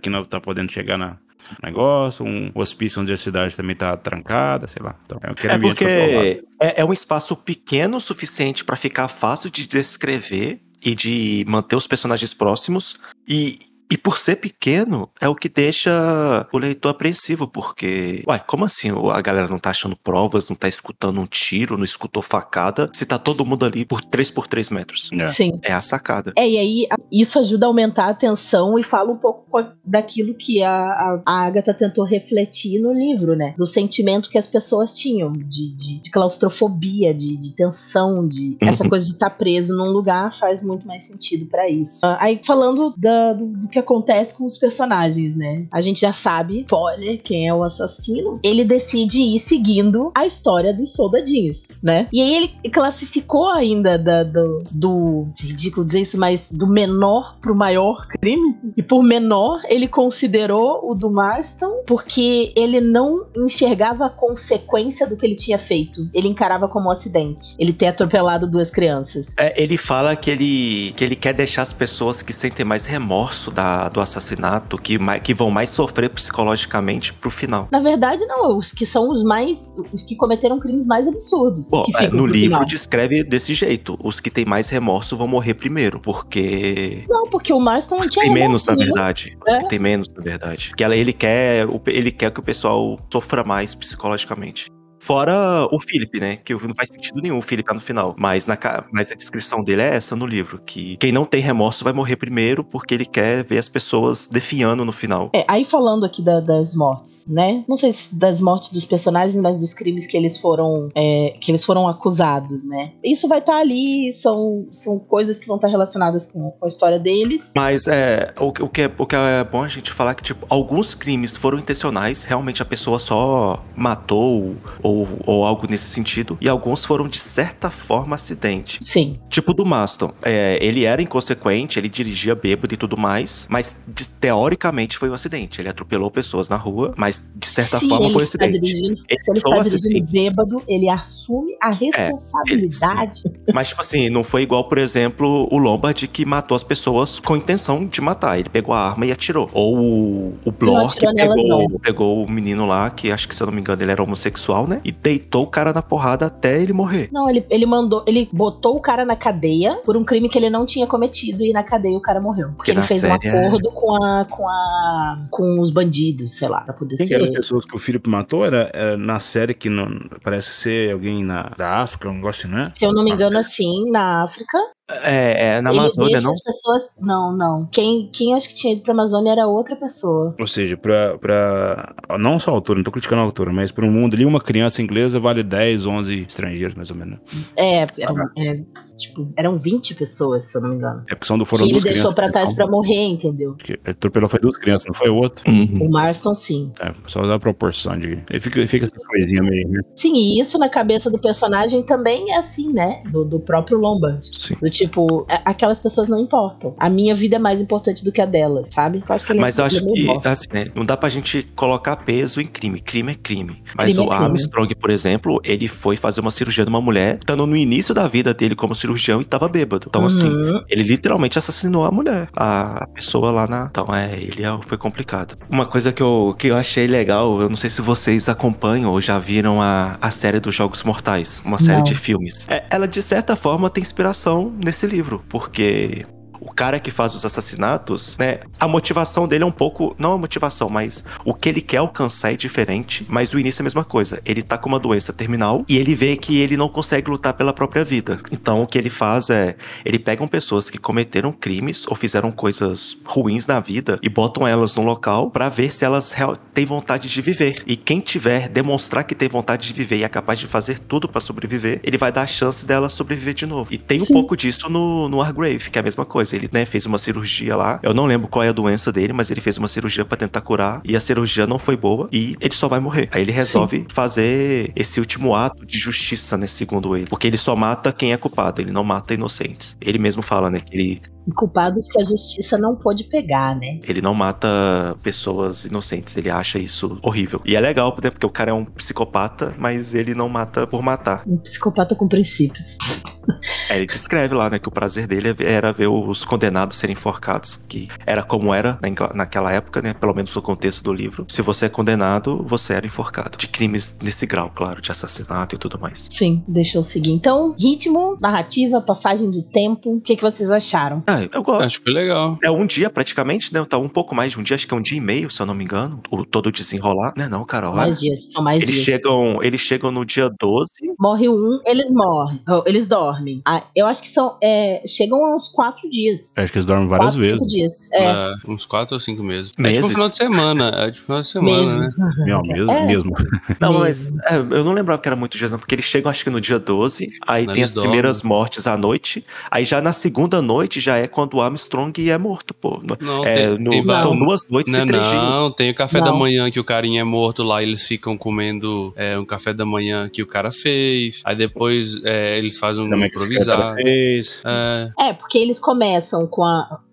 que não tá podendo chegar na negócio, um hospício onde a cidade também tá trancada, sei lá. Então, porque é um espaço pequeno o suficiente pra ficar fácil de descrever e de manter os personagens próximos e por ser pequeno, é o que deixa o leitor apreensivo, porque... como assim a galera não tá achando provas, não tá escutando um tiro, não escutou facada, se tá todo mundo ali por 3x3 metros? Sim. É a sacada. E aí isso ajuda a aumentar a tensão e fala um pouco daquilo que a Agatha tentou refletir no livro, né? Do sentimento que as pessoas tinham, de claustrofobia, de tensão, essa coisa de estar preso num lugar faz muito mais sentido pra isso. Aí falando do que que acontece com os personagens, né? A gente já sabe, spoiler, quem é o assassino. Ele decide ir seguindo a história dos soldadinhos, né? E aí ele classificou ainda do ridículo dizer isso, mas do menor pro maior crime. E por menor, ele considerou o do Marston porque ele não enxergava a consequência do que ele tinha feito. Ele encarava como um acidente. Ele ter atropelado 2 crianças. Ele fala que ele quer deixar as pessoas que sentem mais remorso do assassinato, que vão mais sofrer psicologicamente pro final. Na verdade, não. Os que são os que cometeram crimes mais absurdos. Bom, no livro final. descreve desse jeito. Os que têm mais remorso vão morrer primeiro, porque... Não, porque o Marston não tinha tem remorso, menos, na né? verdade. Os que tem menos, na verdade. Que ele quer que o pessoal sofra mais psicologicamente. Fora o Philip, né? Que não faz sentido nenhum o Philip no final. Mas a descrição dele é essa no livro. Que quem não tem remorso vai morrer primeiro porque ele quer ver as pessoas definhando no final. Aí falando aqui das mortes, né? Não sei se das mortes dos personagens, mas dos crimes que eles foram acusados, né? Isso vai estar ali, são coisas que vão estar relacionadas com a história deles. Mas o que é bom a gente falar que, tipo, alguns crimes foram intencionais. Realmente a pessoa só matou ou algo nesse sentido. E alguns foram, de certa forma, acidente. Sim. Tipo do Marston. Ele era inconsequente, ele dirigia bêbado e tudo mais, mas teoricamente foi um acidente. Ele atropelou pessoas na rua, mas de certa forma foi um acidente. Se ele está dirigindo bêbado, ele assume a responsabilidade. Mas, tipo assim, não foi igual, por exemplo, o Lombard, que matou as pessoas com intenção de matar. Ele pegou a arma e atirou. Ou o Bloch, que pegou o menino lá, que acho que, se eu não me engano, ele era homossexual, né? E deitou o cara na porrada até ele morrer. Não, ele botou o cara na cadeia por um crime que ele não tinha cometido, e na cadeia o cara morreu. Porque ele fez um acordo com os bandidos, sei lá, pra poder ser... Quem eram as pessoas que o Philip matou? Era na série que não, parece ser alguém da África, um negócio, né? Se eu não me engano, assim, na África. Na Amazônia, não? As pessoas... Não. Quem acho que tinha ido pra Amazônia era outra pessoa. Ou seja, pra não só a autora, não tô criticando a autora, mas pra um mundo ali, uma criança inglesa vale 10, 11 estrangeiros, mais ou menos. Eram 20 pessoas, se eu não me engano. Porque foram duas crianças. Que ele deixou pra trás pra morrer, entendeu? Porque ele atropelou foi 2 crianças, não foi o outro? Uhum. O Marston, sim. Só dá a proporção de... Ele fica essas coisinhas meio, né? Sim, e isso na cabeça do personagem também é assim, né? Do próprio Lombard. Sim. Do tipo, aquelas pessoas não importam. A minha vida é mais importante do que a delas, sabe? Eu acho que Mas eu acho que, assim, né, não dá pra gente colocar peso em crime. Crime é crime. Mas o Armstrong, por exemplo, ele foi fazer uma cirurgia numa mulher, estando no início da vida dele como cirurgião e tava bêbado. Então, assim, ele literalmente assassinou a mulher. A pessoa lá na... Então, foi complicado. Uma coisa que eu achei legal, eu não sei se vocês acompanham ou já viram a série dos Jogos Mortais. Uma série de filmes. Ela, de certa forma, tem inspiração nesse livro, porque... O cara que faz os assassinatos, né? A motivação dele é um pouco... Não a motivação, mas o que ele quer alcançar é diferente. Mas o início é a mesma coisa. Ele tá com uma doença terminal e ele vê que ele não consegue lutar pela própria vida. Então o que ele faz ele pega pessoas que cometeram crimes ou fizeram coisas ruins na vida e botam elas no local pra ver se elas têm vontade de viver. E quem tiver, demonstrar que tem vontade de viver e é capaz de fazer tudo pra sobreviver, ele vai dar a chance dela sobreviver de novo. E tem um pouco disso no Hargrave, que é a mesma coisa. Ele, né, fez uma cirurgia lá. Eu não lembro qual é a doença dele, mas ele fez uma cirurgia pra tentar curar. E a cirurgia não foi boa. E ele só vai morrer. Aí ele resolve fazer esse último ato de justiça, né, segundo ele. Porque ele só mata quem é culpado. Ele não mata inocentes. Ele mesmo fala, né, que ele... Culpados que a justiça não pôde pegar, né? Ele não mata pessoas inocentes, ele acha isso horrível. E é legal, né, porque o cara é um psicopata, mas ele não mata por matar. Um psicopata com princípios. Ele descreve lá, né, que o prazer dele era ver os condenados serem enforcados, que era como era naquela época, né, pelo menos no contexto do livro. Se você é condenado, você era enforcado. De crimes nesse grau, claro, de assassinato e tudo mais. Sim, deixa eu seguir. Então, ritmo, narrativa, passagem do tempo, o que vocês acharam? Eu gosto. Acho que foi legal. É um dia praticamente, né? Tá um pouco mais de um dia, acho que é um dia e meio, se eu não me engano. Todo o desenrolar. Não, Carol. São mais dias. Eles chegam no dia 12 morre um, eles dormem. Eu acho que chegam a uns 4 dias. Acho que eles dormem várias 4, vezes. 5 dias. Uns 4 ou 5 meses. Meses? É tipo um final de semana. Mesmo. Né? Não, mesmo. Não, mas eu não lembrava que era muito dias, não, porque eles chegam, acho que no dia 12, aí tem as primeiras mortes à noite, aí já na segunda noite já é quando o Armstrong é morto, pô. Não, são 2 noites e 3 dias. Não, tem o café da manhã que o carinha é morto lá, e eles ficam comendo um café da manhã que o cara fez, aí depois eles fazem um improvisado. Porque eles começam com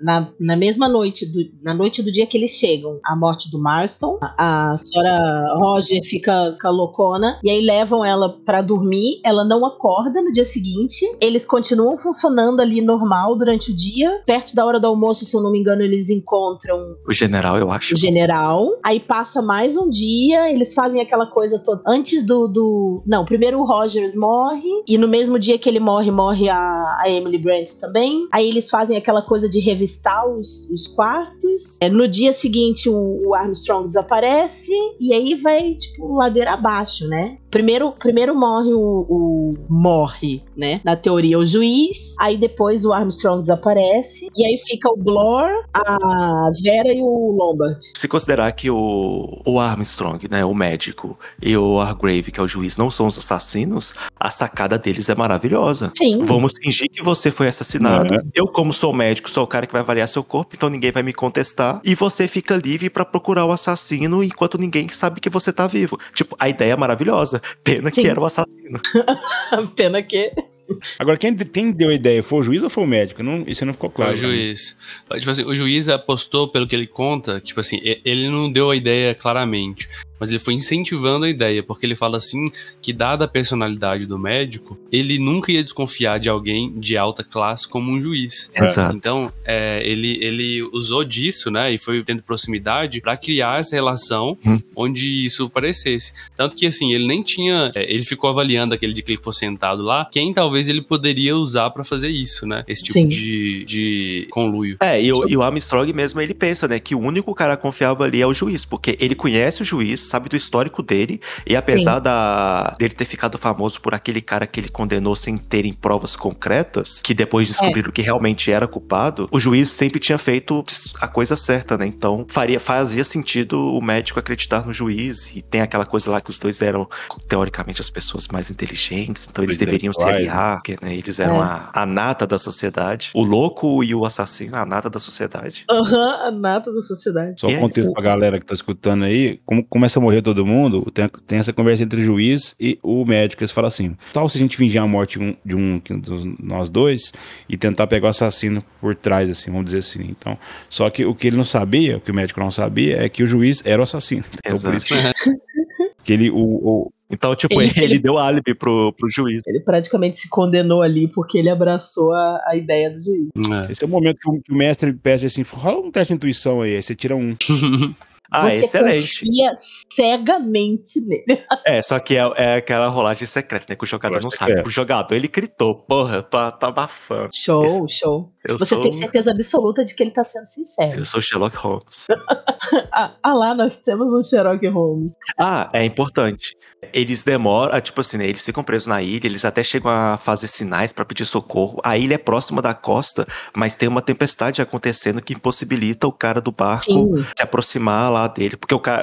na mesma noite, na noite do dia que eles chegam, a morte do Marston, a senhora Roger fica loucona, e aí levam ela pra dormir, ela não acorda no dia seguinte, eles continuam funcionando ali normal durante o dia, perto da hora do almoço, se eu não me engano, eles encontram o general, eu acho. O general, aí passa mais um dia, eles fazem aquela coisa toda, antes Não, primeiro o Rogers morre, e no mesmo dia que ele morre a Emily Brand também, aí eles fazem aquela coisa de revistar os quartos, no dia seguinte o Armstrong desaparece, e aí vai, tipo, ladeira abaixo, né? Primeiro morre, né? Na teoria, o juiz, aí depois o Armstrong desaparece, e aí fica o Blore, a Vera e o Lombard. Se considerar que o Armstrong, né, o médico, e o Hargrave, que é o juiz, não são os assassinos, a sacada deles é maravilhosa. Sim. Vamos fingir que você foi assassinado. Eu, como sou médico, sou o cara que vai avaliar seu corpo, então ninguém vai me contestar, e você fica livre pra procurar o assassino enquanto ninguém sabe que você tá vivo. Tipo, a ideia é maravilhosa. Pena que era o assassino. Pena que... Agora, quem deu a ideia? Foi o juiz ou foi o médico? Isso não ficou claro. Foi o juiz. Tipo assim, o juiz apostou, pelo que ele conta, tipo assim, ele não deu a ideia claramente, mas ele foi incentivando a ideia, porque ele fala assim, que dada a personalidade do médico, ele nunca ia desconfiar de alguém de alta classe como um juiz. Exato. Então, ele usou disso, né, e foi tendo proximidade pra criar essa relação onde isso parecesse. Tanto que, assim, ele nem tinha... ele ficou avaliando aquele dia que ele for sentado lá, quem talvez ele poderia usar pra fazer isso, né? Esse tipo de conluio. E o Armstrong mesmo, ele pensa, né, que o único cara confiável ali é o juiz, porque ele conhece o juiz, sabe do histórico dele, e apesar dele ter ficado famoso por aquele cara que ele condenou sem terem provas concretas, que depois descobriram que realmente era culpado, o juiz sempre tinha feito a coisa certa, né? Então fazia sentido o médico acreditar no juiz, e tem aquela coisa lá que os dois eram, teoricamente, as pessoas mais inteligentes, então eles deveriam se aliar, porque, né, eles eram a nata da sociedade. O louco e o assassino, a nata da sociedade. A nata da sociedade. Só contexto pra galera que tá escutando aí, como começa a morrer todo mundo, tem essa conversa entre o juiz e o médico, eles falam assim, tal se a gente fingir a morte de nós dois e tentar pegar o assassino por trás, assim, vamos dizer assim. Então, só que o que ele não sabia, o que o médico não sabia, é que o juiz era o assassino. Então, por isso que ele... Então, tipo, ele deu álibi pro juiz. Ele praticamente se condenou ali porque ele abraçou a ideia do juiz. Esse é o momento que o mestre pede assim, rola um teste de intuição aí você tira um. Você excelente. confia cegamente nele. Só que é aquela rolagem secreta, né? Que o jogador não sabe. O jogador, ele gritou, porra, eu tô abafando. Show. Você tem certeza absoluta de que ele tá sendo sincero. Eu sou Sherlock Holmes. Lá nós temos um Sherlock Holmes. É importante. Eles demoram, tipo assim, né, eles ficam presos na ilha, eles até chegam a fazer sinais pra pedir socorro. A ilha é próxima da costa, mas tem uma tempestade acontecendo que impossibilita o cara do barco se aproximar lá dele.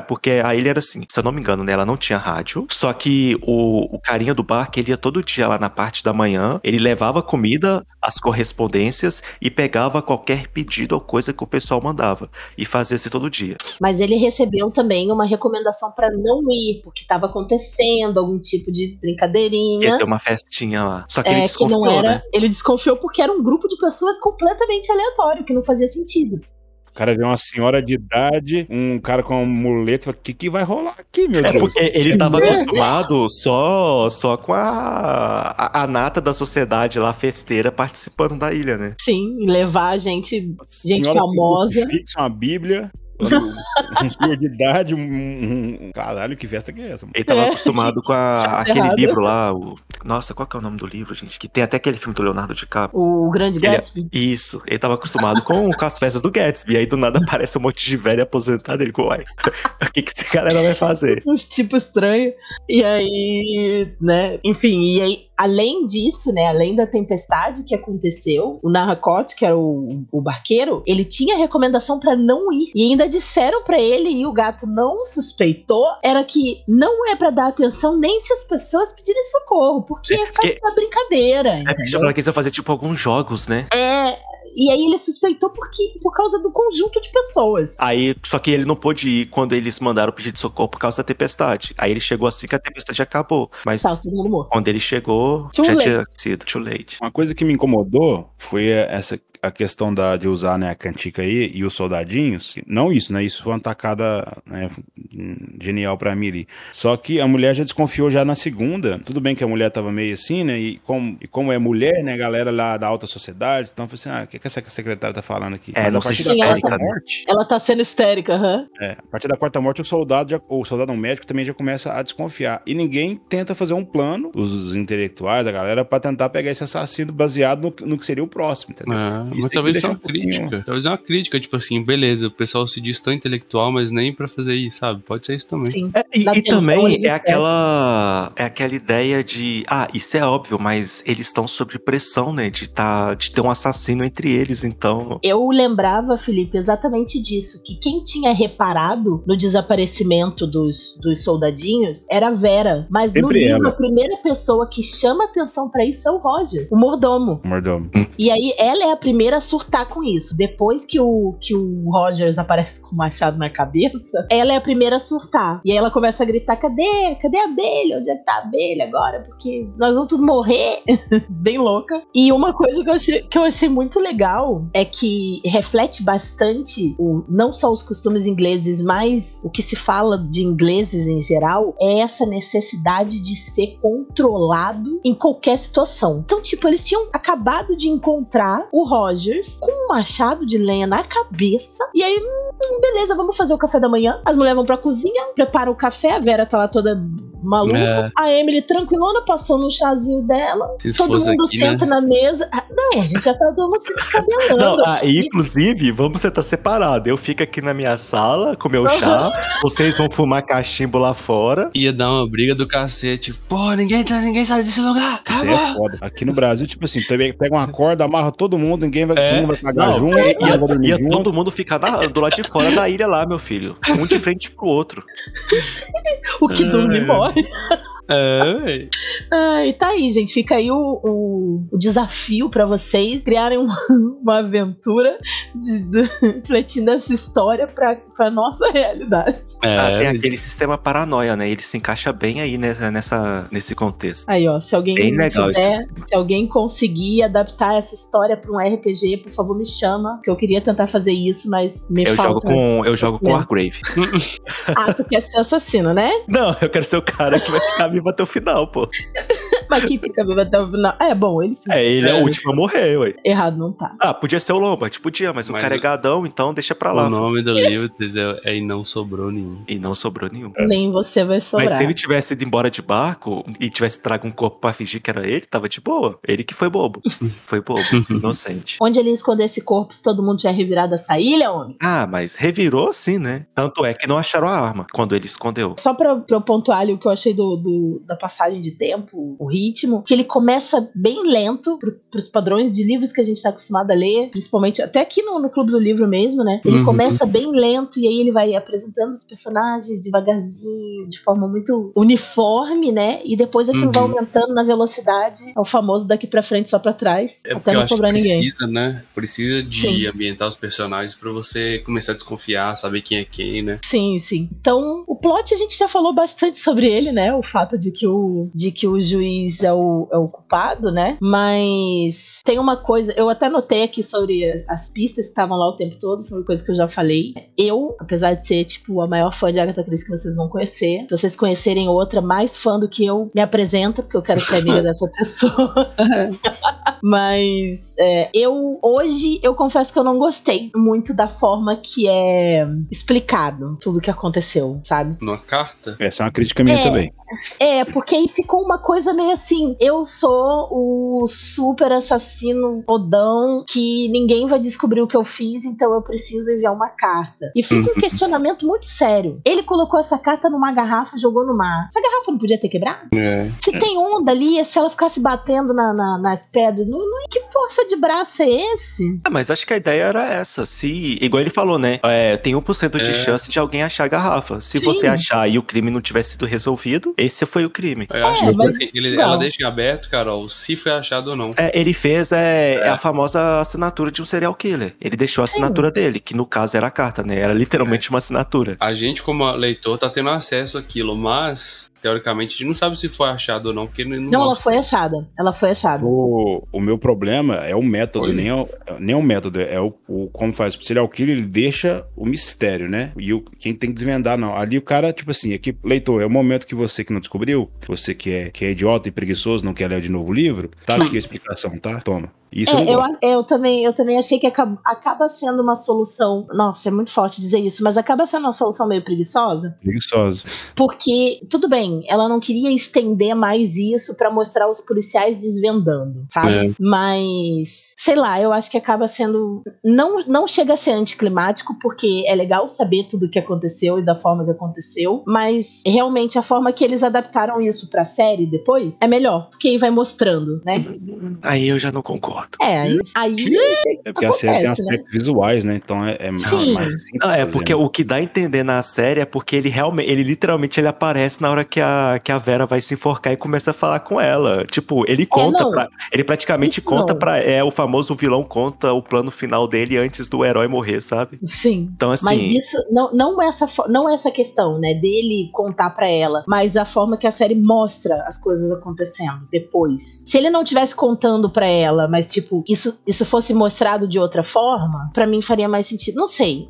Porque a ilha era assim, se eu não me engano, né, ela não tinha rádio, só que o carinha do barco, ele ia todo dia lá na parte da manhã, ele levava comida, as correspondências e pegava qualquer pedido ou coisa que o pessoal mandava. E fazia isso todo dia. Mas ele recebeu também uma recomendação pra não ir, porque tava acontecendo algum tipo de brincadeirinha. Ia ter uma festinha lá. Só que ele desconfiou, que não era, né? Ele desconfiou porque era um grupo de pessoas completamente aleatório, que não fazia sentido. O cara vê uma senhora de idade, um cara com uma muleta, fala, o que vai rolar aqui, meu Deus? Porque ele tava acostumado só com a nata da sociedade lá, festeira, participando da ilha, né? Sim, levar gente famosa. Fixa uma bíblia. Um senhor de idade, caralho, que festa que é essa? Ele tava acostumado com aquele errado. livro lá, Nossa, qual que é o nome do livro, gente? Que tem até aquele filme do Leonardo DiCaprio. O Grande Gatsby. Isso, ele tava acostumado com as festas do Gatsby. E aí do nada aparece um monte de velho aposentado. Ele, uai, o que essa galera vai fazer? Uns tipos estranhos. E aí, né? Enfim, e aí, além disso, né? Além da tempestade que aconteceu, o Narracote, que era o barqueiro, ele tinha recomendação pra não ir. E ainda disseram pra ele, e o gato não suspeitou, era que não é pra dar atenção nem se as pessoas pedirem socorro, porque faz uma brincadeira. É porque já falaram que eles iam fazer tipo alguns jogos, né? E aí ele suspeitou por causa do conjunto de pessoas. Aí, só que ele não pôde ir quando eles mandaram pedir de socorro por causa da tempestade. Aí ele chegou assim que a tempestade acabou. Mas Tá, todo mundo morto. quando ele chegou, Too já late. tinha sido too late. Uma coisa que me incomodou foi a questão de usar, né, a cantiga aí e os soldadinhos. Não isso, né? Isso foi uma tacada, né, genial pra mim ali. Só que a mulher já desconfiou já na segunda. Tudo bem que a mulher tava meio assim, né? E como é mulher, né? A galera lá da alta sociedade. Então, eu falei assim, o que essa secretária tá falando aqui? Mas não a partir sei da se quarta né? morte... Ela tá sendo histérica, A partir da quarta morte, o soldado médico também já começa a desconfiar. E ninguém tenta fazer um plano, os intelectuais, a galera, pra tentar pegar esse assassino baseado no que seria o próximo, entendeu? Mas talvez seja uma crítica. Talvez é uma crítica, tipo assim, beleza, o pessoal se diz tão intelectual, mas nem pra fazer isso, sabe? Pode ser isso também. Sim. E também é aquela ideia de, isso é óbvio, mas eles estão sob pressão, né? De ter um assassino entre eles, então... Eu lembrava, Felipe, exatamente disso, que quem tinha reparado no desaparecimento dos soldadinhos era a Vera, mas Sempre no livro ela. a primeira pessoa que chama atenção pra isso é o Roger, o mordomo. E aí ela é a primeira a surtar com isso. Depois que o Rogers aparece com o machado na cabeça, ela é a primeira a surtar. E aí ela começa a gritar, cadê a abelha? Onde é que tá a abelha agora? Porque nós vamos tudo morrer. Bem louca. E uma coisa que eu achei muito legal é que reflete bastante não só os costumes ingleses, mas o que se fala de ingleses em geral, é essa necessidade de ser controlado em qualquer situação. Então, tipo, eles tinham acabado de encontrar o Rogers com um machado de lenha na cabeça, e aí, beleza, vamos fazer o café da manhã. As mulheres vão pra cozinha, preparam o café, a Vera tá lá toda maluca. A Emily tranquilona, passando um chazinho dela. Todo mundo aqui, senta, né, na mesa. Não, a gente já tá todo mundo se descabelando. Inclusive, vamos sentar separado. Eu fico aqui na minha sala com meu chá, vocês vão fumar cachimbo lá fora. Ia dar uma briga do cacete. Pô, ninguém sai desse lugar. Isso aí é foda. Aqui no Brasil, tipo assim, pega uma corda, amarra todo mundo, ninguém vai pagar junto. Ia todo mundo ficar do lado de fora da ilha lá, meu filho. Um de frente pro outro. O que dorme morre. E tá aí, gente. Fica aí o desafio pra vocês criarem uma aventura refletindo essa história pra nossa realidade. Tem aquele sistema paranoia, né? Ele se encaixa bem aí nesse contexto. Aí, ó, se alguém quiser, se alguém conseguir adaptar essa história pra um RPG, por favor, me chama, que eu queria tentar fazer isso, mas eu jogo com Wargrave. Tu quer ser assassino, né? Não, eu quero ser o cara que vai ficar vivo até o final, pô. Mas quem fica vivo até o final? Bom, ele fica. Ele é o último a morrer, ué. Errado não tá. Podia ser o Lombard, podia, mas o cara é gadão, então deixa pra lá. O nome do livro é E Não Sobrou Nenhum. E não sobrou nenhum. Nem você vai sobrar. Mas se ele tivesse ido embora de barco e tivesse trago um corpo pra fingir que era ele, tava de boa. Ele que foi bobo. Foi bobo, inocente. Onde ele ia esconder esse corpo se todo mundo tinha revirado essa ilha, homem? Mas revirou sim, né? Tanto é que não acharam a arma quando ele escondeu. Só pra eu pontuar ali o que eu achei da passagem de tempo, o ritmo, que ele começa bem lento pros padrões de livros que a gente tá acostumado a ler, principalmente até aqui no Clube do Livro mesmo, né? Ele começa bem lento e aí ele vai apresentando os personagens devagarzinho, de forma muito uniforme, né? E depois aquilo vai aumentando na velocidade, é o famoso daqui pra frente só pra trás, até não sobrar ninguém. Precisa, né? Precisa de ambientar os personagens pra você começar a desconfiar, saber quem é quem, né? Sim. Então, o plot a gente já falou bastante sobre ele, né? O fato de que o juiz juiz é o culpado, né? Mas tem uma coisa, eu até notei aqui sobre as pistas que estavam lá o tempo todo, foi uma coisa que eu já falei. Eu, apesar de ser, tipo, a maior fã de Agatha Christie que vocês vão conhecer, se vocês conhecerem outra mais fã do que eu, me apresenta, porque eu quero ser amiga dessa pessoa. Mas hoje eu confesso que eu não gostei muito da forma que é explicado tudo o que aconteceu, sabe? Numa carta? Essa é uma crítica minha também. Porque aí ficou uma coisa meio assim, eu sou o super assassino fodão que ninguém vai descobrir o que eu fiz, então eu preciso enviar uma carta. E fica um questionamento muito sério. Ele colocou essa carta numa garrafa e jogou no mar. Essa garrafa não podia ter quebrado? Se tem onda ali, se ela ficasse batendo nas pedras, que força de braço é esse? Mas acho que a ideia era essa. Se, igual ele falou, né? Tem 1% de chance de alguém achar a garrafa. Se você achar e o crime não tivesse sido resolvido, esse foi o crime. Eu acho que assim, ela deixa em aberto, Carol, se foi achado ou não. Ele fez a famosa assinatura de um serial killer. Ele deixou a assinatura dele, que no caso era a carta, né? Era literalmente uma assinatura. A gente, como leitor, tá tendo acesso àquilo, mas teoricamente a gente não sabe se foi achado ou não, porque não ela foi achada. Ela foi achada. O meu problema é o método, nem o método, é o como faz o serial killer, ele deixa o mistério, né? E quem tem que desvendar, não. Ali o cara, tipo assim, aqui, leitor, é o momento que você que não descobriu, você que é idiota e preguiçoso, não quer ler de novo o livro, tá aqui a explicação, tá? Toma. Isso eu também achei que acaba sendo uma solução. Nossa, é muito forte dizer isso, mas acaba sendo uma solução meio preguiçosa. Preguiçosa. Porque, tudo bem, ela não queria estender mais isso pra mostrar os policiais desvendando, sabe? Mas, sei lá, eu acho que acaba sendo. Não chega a ser anticlimático, porque é legal saber tudo o que aconteceu e da forma que aconteceu, mas realmente a forma que eles adaptaram isso pra série depois é melhor, porque aí vai mostrando, né? Aí eu já não concordo. Aí porque a série tem aspectos visuais, né? Então é mais simples. Porque o que dá a entender na série é porque ele literalmente aparece na hora que a Vera vai se enforcar e começa a falar com ela. Tipo, ele conta ele praticamente conta o famoso vilão conta o plano final dele antes do herói morrer, sabe? Sim. Então, assim, mas isso não é essa questão, né, dele contar pra ela, mas a forma que a série mostra as coisas acontecendo depois. Se ele não tivesse contando pra ela, mas tipo, isso fosse mostrado de outra forma, pra mim faria mais sentido. Não sei.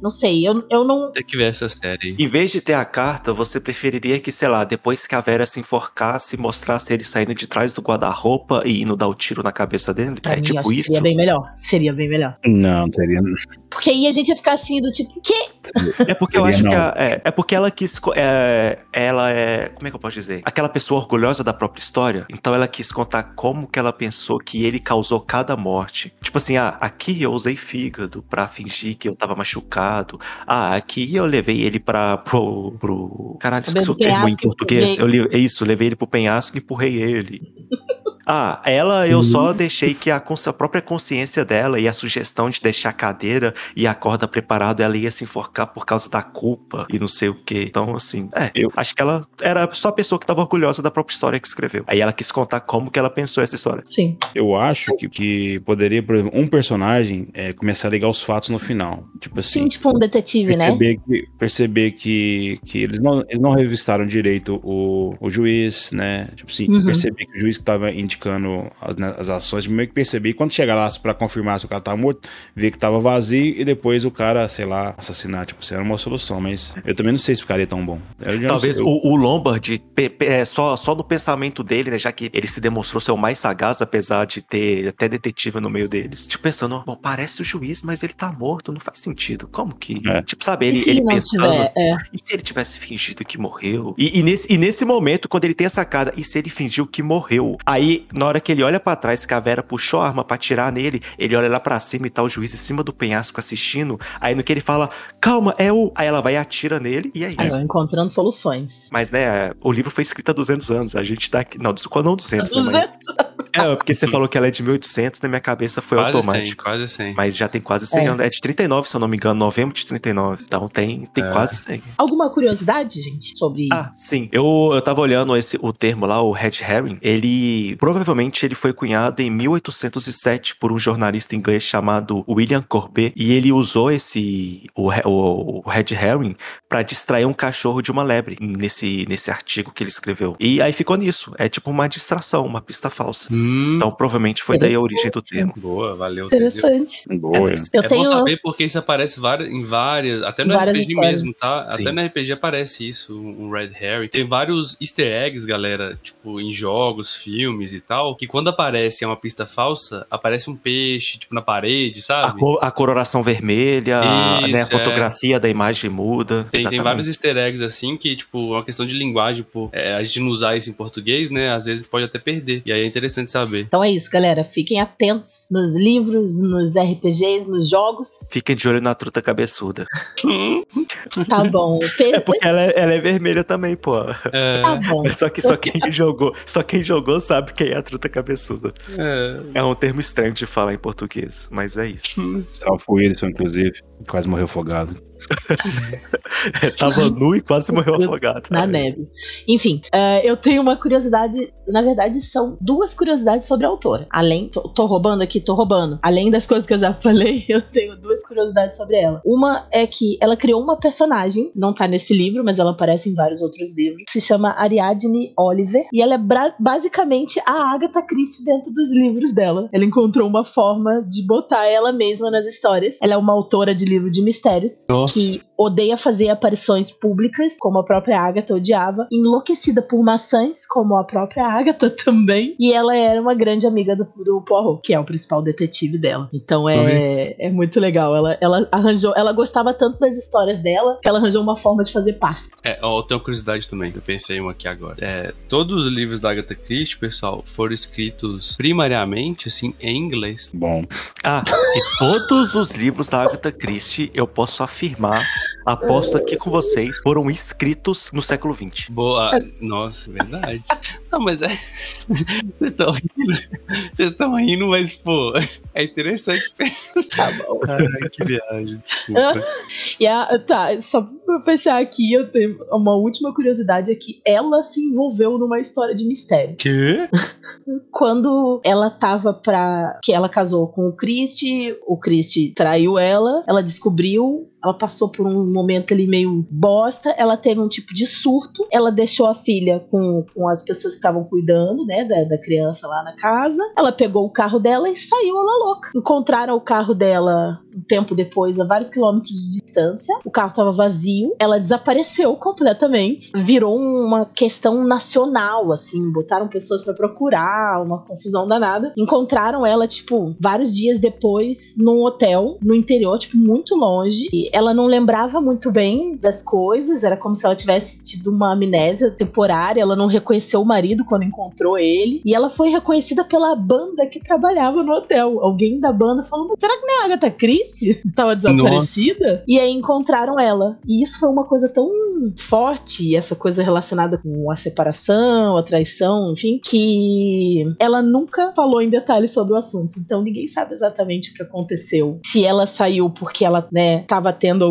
Eu não... Tem que ver essa série. Em vez de ter a carta, você preferiria que, sei lá, depois que a Vera se enforcasse, mostrasse ele saindo de trás do guarda-roupa e indo dar o tiro na cabeça dele? Pra mim, tipo acho isso? Que seria bem melhor. Seria bem melhor. Não seria. Porque aí a gente ia ficar assim, do tipo, quê? É porque eu acho que é porque ela quis. Ela é. Como é que eu posso dizer? Aquela pessoa orgulhosa da própria história. Então ela quis contar como que ela pensou que ele causou cada morte. Tipo assim, aqui eu usei fígado pra fingir que eu tava machucado. Aqui eu levei ele pro. Caralho, esqueci o termo em português. Levei ele pro penhasco e empurrei ele. Eu só deixei que a própria consciência dela e a sugestão de deixar a cadeira e a corda preparado, ela ia se enforcar por causa da culpa e não sei o que. Então, assim, eu acho que ela era só a pessoa que tava orgulhosa da própria história que escreveu. Aí ela quis contar como que ela pensou essa história. Sim. Eu acho que poderia, por exemplo, um personagem começar a ligar os fatos no final. Tipo assim. Sim, tipo um detetive, perceber que eles não revistaram direito o juiz, né? Tipo assim, perceber que o juiz que tava indicando as ações, meio que perceber. E quando chegar lá pra confirmar se o cara tava morto, ver que tava vazio e depois o cara, sei lá, assassinar. Tipo, isso era uma solução, mas eu também não sei se ficaria tão bom. Talvez o Lombard, só no pensamento dele, né, já que ele se demonstrou ser o mais sagaz, apesar de ter até detetive no meio deles. Tipo, pensando, parece o juiz, mas ele tá morto, não faz sentido. Como que... Tipo, sabe, ele pensando assim, e se ele tivesse fingido que morreu? E nesse momento, quando ele tem a sacada, e se ele fingiu que morreu? Aí, na hora que ele olha pra trás, que a Vera puxou a arma pra atirar nele, ele olha lá pra cima e tá o juiz em cima do penhasco assistindo. Aí no que ele fala, calma, Aí ela vai e atira nele e é isso. Encontrando soluções. Mas, né, o livro foi escrito há 200 anos. A gente tá aqui... Não 200, né? Porque você falou que ela é de 1800, na minha cabeça foi Quase automático. 100, quase 100. Mas já tem quase 100 anos. É de 39, se eu não me engano, novembro de 39. Então tem quase 100. Alguma curiosidade, gente, sobre... Sim. Eu tava olhando o termo lá, o Red Herring. Provavelmente ele foi cunhado em 1807 por um jornalista inglês chamado William Corbet. E ele usou o Red Herring pra distrair um cachorro de uma lebre nesse artigo que ele escreveu. E aí ficou nisso. É tipo uma distração, uma pista falsa. Então provavelmente foi daí a origem do termo. Boa, valeu. Interessante. Boa. Bom saber porque isso aparece em várias, até no várias RPG histórias. mesmo, tá? Sim. Até no RPG aparece isso, um Red Herring. Tem vários easter eggs, galera, tipo, em jogos, filmes e tal, que quando aparece uma pista falsa, aparece um peixe, tipo, na parede, sabe? A coloração vermelha, né, a Isso, fotografia da imagem muda. Tem vários easter eggs, assim, que, tipo, é uma questão de linguagem, a gente não usar isso em português, né, às vezes pode até perder. E aí é interessante saber. Então é isso, galera. Fiquem atentos nos livros, nos RPGs, nos jogos. Fiquem de olho na truta cabeçuda. Tá bom. Porque ela é vermelha também, pô. Tá bom. Só quem jogou sabe quem é a truta cabeçuda. É um termo estranho de falar em português, mas é isso. Salve pro Wilson, inclusive. Quase morreu afogado. Tava nu e quase morreu afogado. Na neve. Enfim, eu tenho uma curiosidade. Na verdade, são duas curiosidades sobre a autora. Tô roubando aqui, tô roubando. Além das coisas que eu já falei, eu tenho duas curiosidades sobre ela. Uma é que ela criou uma personagem, não tá nesse livro, mas ela aparece em vários outros livros, que se chama Ariadne Oliver. E ela é basicamente a Agatha Christie dentro dos livros dela. Ela encontrou uma forma de botar ela mesma nas histórias. Ela é uma autora de livro de mistérios, que odeia fazer aparições públicas, como a própria Agatha odiava, enlouquecida por maçãs, como a própria Agatha também, e ela era uma grande amiga do Poirot, que é o principal detetive dela. Então é muito legal. Ela gostava tanto das histórias dela, que ela arranjou uma forma de fazer parte. Eu tenho uma curiosidade também, eu pensei uma aqui agora. Todos os livros da Agatha Christie, pessoal, foram escritos primariamente, assim, em inglês. Bom. E todos os livros da Agatha Christie, eu posso afirmar, aposto aqui com vocês, foram escritos no século XX. Boa. Nossa, verdade. Não, mas vocês estão rindo, mas, pô, é interessante. Tá bom. Ai, que viagem, desculpa. Só pra fechar aqui, eu tenho uma última curiosidade, é que ela se envolveu numa história de mistério. Quê? Quando ela que ela casou com o Christie traiu ela descobriu, ela passou por um momento ali meio bosta, ela teve um tipo de surto, ela deixou a filha com as pessoas que estavam cuidando, né, da criança lá na casa, ela pegou o carro dela e saiu ela louca. Encontraram o carro dela um tempo depois, a vários quilômetros de distância, o carro estava vazio, ela desapareceu completamente, virou uma questão nacional, assim, botaram pessoas pra procurar, uma confusão danada, encontraram ela, tipo, vários dias depois, num hotel, no interior, tipo, muito longe, e ela não lembrava muito bem das coisas, era como se ela tivesse tido uma amnésia temporária, ela não reconheceu o marido quando encontrou ele, e ela foi reconhecida pela banda que trabalhava no hotel. Alguém da banda falou, mas será que não é a Agatha Christie? Tava desaparecida? Nossa. E aí encontraram ela. E isso foi uma coisa tão forte, essa coisa relacionada com a separação, a traição, enfim, que ela nunca falou em detalhes sobre o assunto. Então ninguém sabe exatamente o que aconteceu. Se ela saiu porque ela, né, tava tendo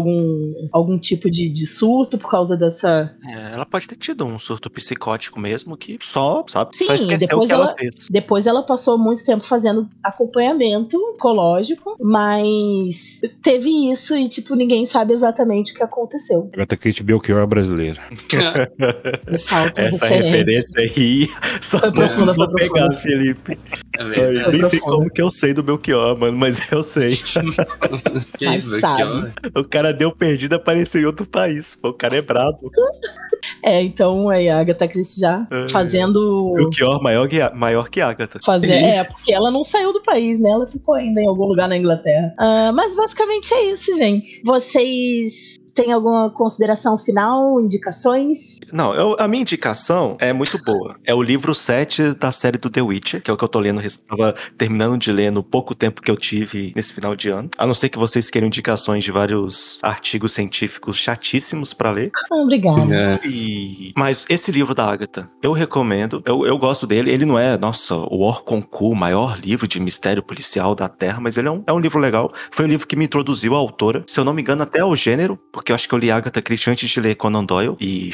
algum tipo de surto por causa dessa... Ela pode ter tido um surto psicótico mesmo, que só Sim, esqueceu o que ela fez. Depois ela passou muito tempo fazendo acompanhamento psicológico, mas teve isso e, tipo, ninguém sabe exatamente o que aconteceu. Agatha Christie Belchior brasileira. Me falta essa referência aí só não vou pegar, Felipe. Nem sei como que eu sei do Belchior, mano, mas eu sei. Que isso, Belchior? O cara deu perdida, apareceu em outro país. Pô, o cara é brabo. Então aí a Agatha Christie já fazendo... Belchior maior que Agatha. Porque ela não saiu do país, né? Ela ficou ainda em algum lugar na Inglaterra. Mas basicamente é isso, gente. Vocês Tem alguma consideração final, indicações? Não, a minha indicação é muito boa. É o livro 7 da série do The Witcher, que é o que eu tô lendo. Tava terminando de ler no pouco tempo que eu tive nesse final de ano. A não ser que vocês queiram indicações de vários artigos científicos chatíssimos pra ler. Obrigada. Mas esse livro da Agatha, eu recomendo. Eu gosto dele. Ele não é, nossa, o Orconcourt, o maior livro de mistério policial da Terra, mas ele é um livro legal. Foi um livro que me introduziu à autora. Se eu não me engano, até ao gênero, porque eu acho que eu li Agatha Christie antes de ler Conan Doyle e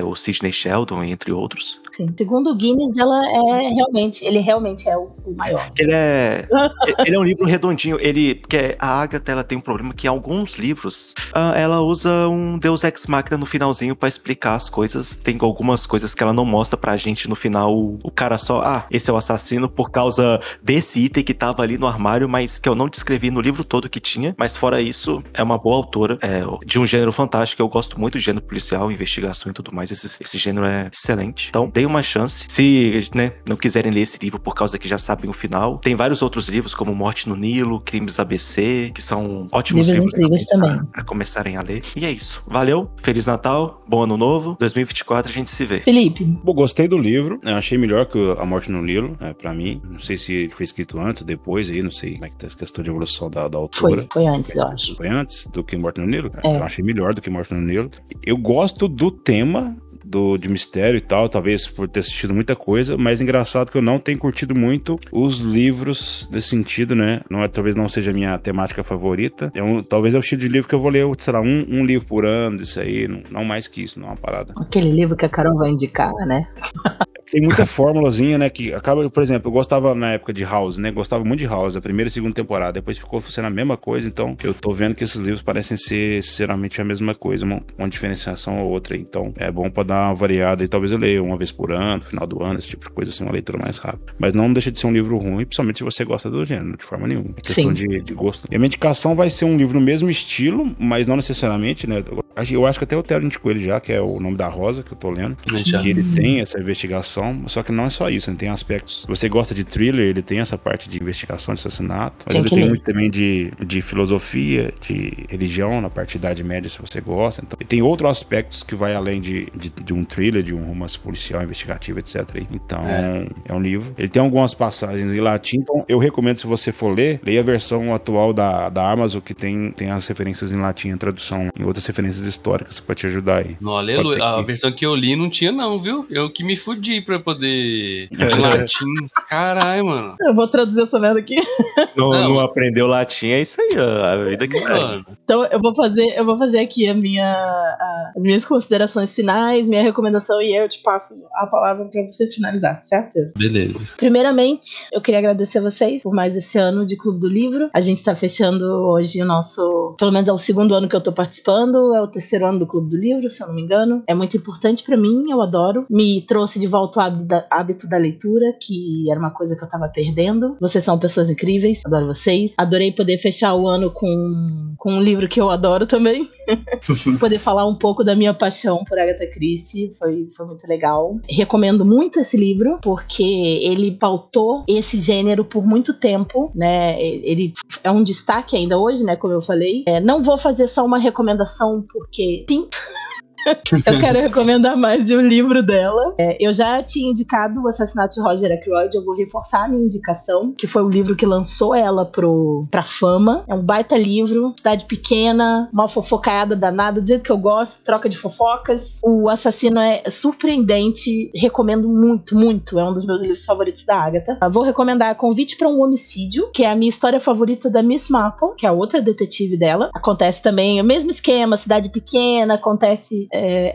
o Sidney Sheldon, entre outros. Sim. Segundo o Guinness, ele realmente é o maior. Ele é um livro redondinho. Porque a Agatha, ela tem um problema que em alguns livros ela usa um Deus Ex Machina no finalzinho pra explicar as coisas. Tem algumas coisas que ela não mostra pra gente no final. O cara só, esse é o assassino por causa desse item que tava ali no armário, mas que eu não descrevi no livro todo que tinha. Mas fora isso, é uma boa autora, de um gênero fantástico. Eu gosto muito de gênero policial, investigação e tudo mais. Esse gênero é excelente. Então, deem uma chance. Se, não quiserem ler esse livro por causa que já sabem o final, tem vários outros livros, como Morte no Nilo, Crimes ABC, que são ótimos livros também para começarem a ler. E é isso. Valeu, Feliz Natal, bom ano novo, 2024 a gente se vê. Felipe. Bom, gostei do livro, eu achei melhor que A Morte no Nilo, pra mim. Não sei se ele foi escrito antes ou depois, aí não sei como é que tá essa questão de evolução da autora. Foi antes, eu acho. Foi antes do que Morte no Nilo? Então eu achei melhor do que Morte no Nilo. Eu gosto do tema de mistério e tal, talvez por ter assistido muita coisa, mas engraçado que eu não tenho curtido muito os livros desse sentido, né? Talvez não seja a minha temática favorita. Talvez é o estilo de livro que eu vou ler, sei lá, um livro por ano, disso aí, não mais que isso, não é uma parada. Aquele livro que a Carol vai indicar, né? Tem muita fórmulazinha, né, que acaba, por exemplo, eu gostava na época de House, né, gostava muito de House, a primeira e segunda temporada, depois ficou sendo a mesma coisa, então eu tô vendo que esses livros parecem ser, sinceramente, a mesma coisa, uma diferenciação ou outra, então é bom pra dar uma variada e talvez eu leia uma vez por ano, no final do ano, esse tipo de coisa, assim, uma leitura mais rápida. Mas não deixa de ser um livro ruim, principalmente se você gosta do gênero, de forma nenhuma. É questão de gosto. E a minha indicação vai ser um livro no mesmo estilo, mas não necessariamente, né, eu acho que até o Theo indicou ele já, que é O Nome da Rosa, que eu tô lendo, que ele tem essa investigação, só que não é só isso, ele tem aspectos. Se você gosta de thriller, ele tem essa parte de investigação de assassinato, mas ele tem muito também de filosofia, de religião, na parte de Idade Média, se você gosta. Então, e tem outros aspectos que vai além de um thriller, de um romance policial, investigativo, etc. Então, é um livro. Ele tem algumas passagens em latim, então eu recomendo, se você for ler, leia a versão atual da Amazon, que tem as referências em latim, a tradução em outras referências históricas pra te ajudar aí. Não, aleluia. A versão que eu li não tinha não, viu? Eu que me fudi pra poder latim. Caralho, mano. Eu vou traduzir essa merda aqui. Não aprendeu latim, é isso aí, ó. A vida que segue. Então eu vou fazer aqui as minhas considerações finais, minha recomendação, e eu te passo a palavra pra você finalizar, certo? Beleza. Primeiramente, eu queria agradecer a vocês por mais esse ano de Clube do Livro. A gente tá fechando hoje o nosso, pelo menos é o segundo ano que eu tô participando, é o terceiro ano do Clube do Livro, se eu não me engano. É muito importante pra mim, eu adoro. Me trouxe de volta o hábito da leitura, que era uma coisa que eu tava perdendo. Vocês são pessoas incríveis, adoro vocês. Adorei poder fechar o ano com um livro que eu adoro também. Poder falar um pouco da minha paixão por Agatha Christie foi muito legal. Recomendo muito esse livro, porque ele pautou esse gênero por muito tempo, né? Ele é um destaque ainda hoje, né? Como eu falei. Não vou fazer só uma recomendação, porque sim. Eu quero recomendar mais de um livro dela. Eu já tinha indicado O Assassinato de Roger Ackroyd. Eu vou reforçar a minha indicação, que foi o livro que lançou ela pra fama. É um baita livro, cidade pequena, uma fofocaiada danada, do jeito que eu gosto, troca de fofocas. O assassino é surpreendente, recomendo muito, muito. É um dos meus livros favoritos da Agatha. Vou recomendar Convite para um Homicídio, que é a minha história favorita da Miss Marple, que é a outra detetive dela. Acontece também o mesmo esquema, cidade pequena, acontece...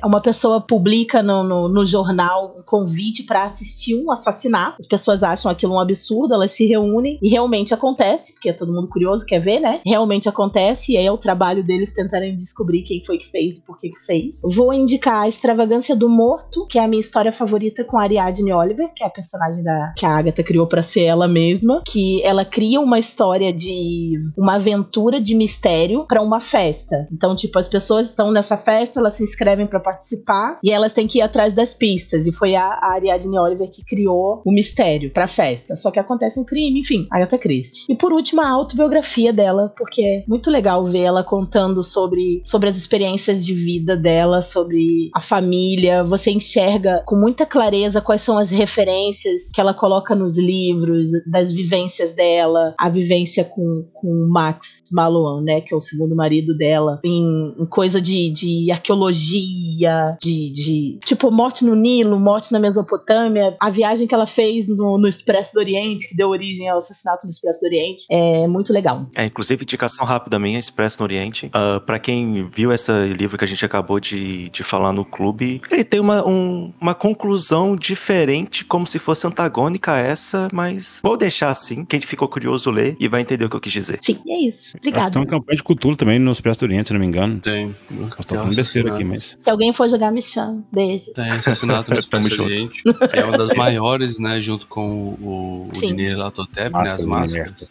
uma pessoa publica no jornal um convite para assistir um assassinato. As pessoas acham aquilo um absurdo, elas se reúnem e realmente acontece, porque é todo mundo curioso, quer ver, né? Realmente acontece, e aí é o trabalho deles tentarem descobrir quem foi que fez e por que fez. Vou indicar A Extravagância do Morto, que é a minha história favorita com a Ariadne Oliver, que é a personagem que a Agatha criou para ser ela mesma, que ela cria uma história de uma aventura de mistério para uma festa. Então, tipo, as pessoas estão nessa festa, elas se inscrevem inscrevem pra participar e elas têm que ir atrás das pistas. E foi a Ariadne Oliver que criou o mistério pra festa. Só que acontece um crime, enfim, Agatha Christie. E por último, a autobiografia dela, porque é muito legal ver ela contando sobre as experiências de vida dela, sobre a família. Você enxerga com muita clareza quais são as referências que ela coloca nos livros, das vivências dela, a vivência com o Max Mallowan, né, que é o segundo marido dela, em coisa de arqueologia, de tipo morte no Nilo, morte na Mesopotâmia, a viagem que ela fez no Expresso do Oriente, que deu origem ao assassinato no Expresso do Oriente, é muito legal. Inclusive, indicação rápida minha, Expresso no Oriente. Pra quem viu esse livro que a gente acabou de falar no clube, ele tem uma conclusão diferente, como se fosse antagônica a essa, mas vou deixar assim, quem ficou curioso ler e vai entender o que eu quis dizer. Sim, é isso. Obrigada. Tem uma campanha de cultura também no Expresso do Oriente, se não me engano. Tem. Nós tô falando besteira aqui, mas... Se alguém for jogar, me chama. Beijo. Tem Assassinato no Expresso do Oriente. É uma das maiores, né? Junto com o Dinheiro Latotep, né? As máscaras.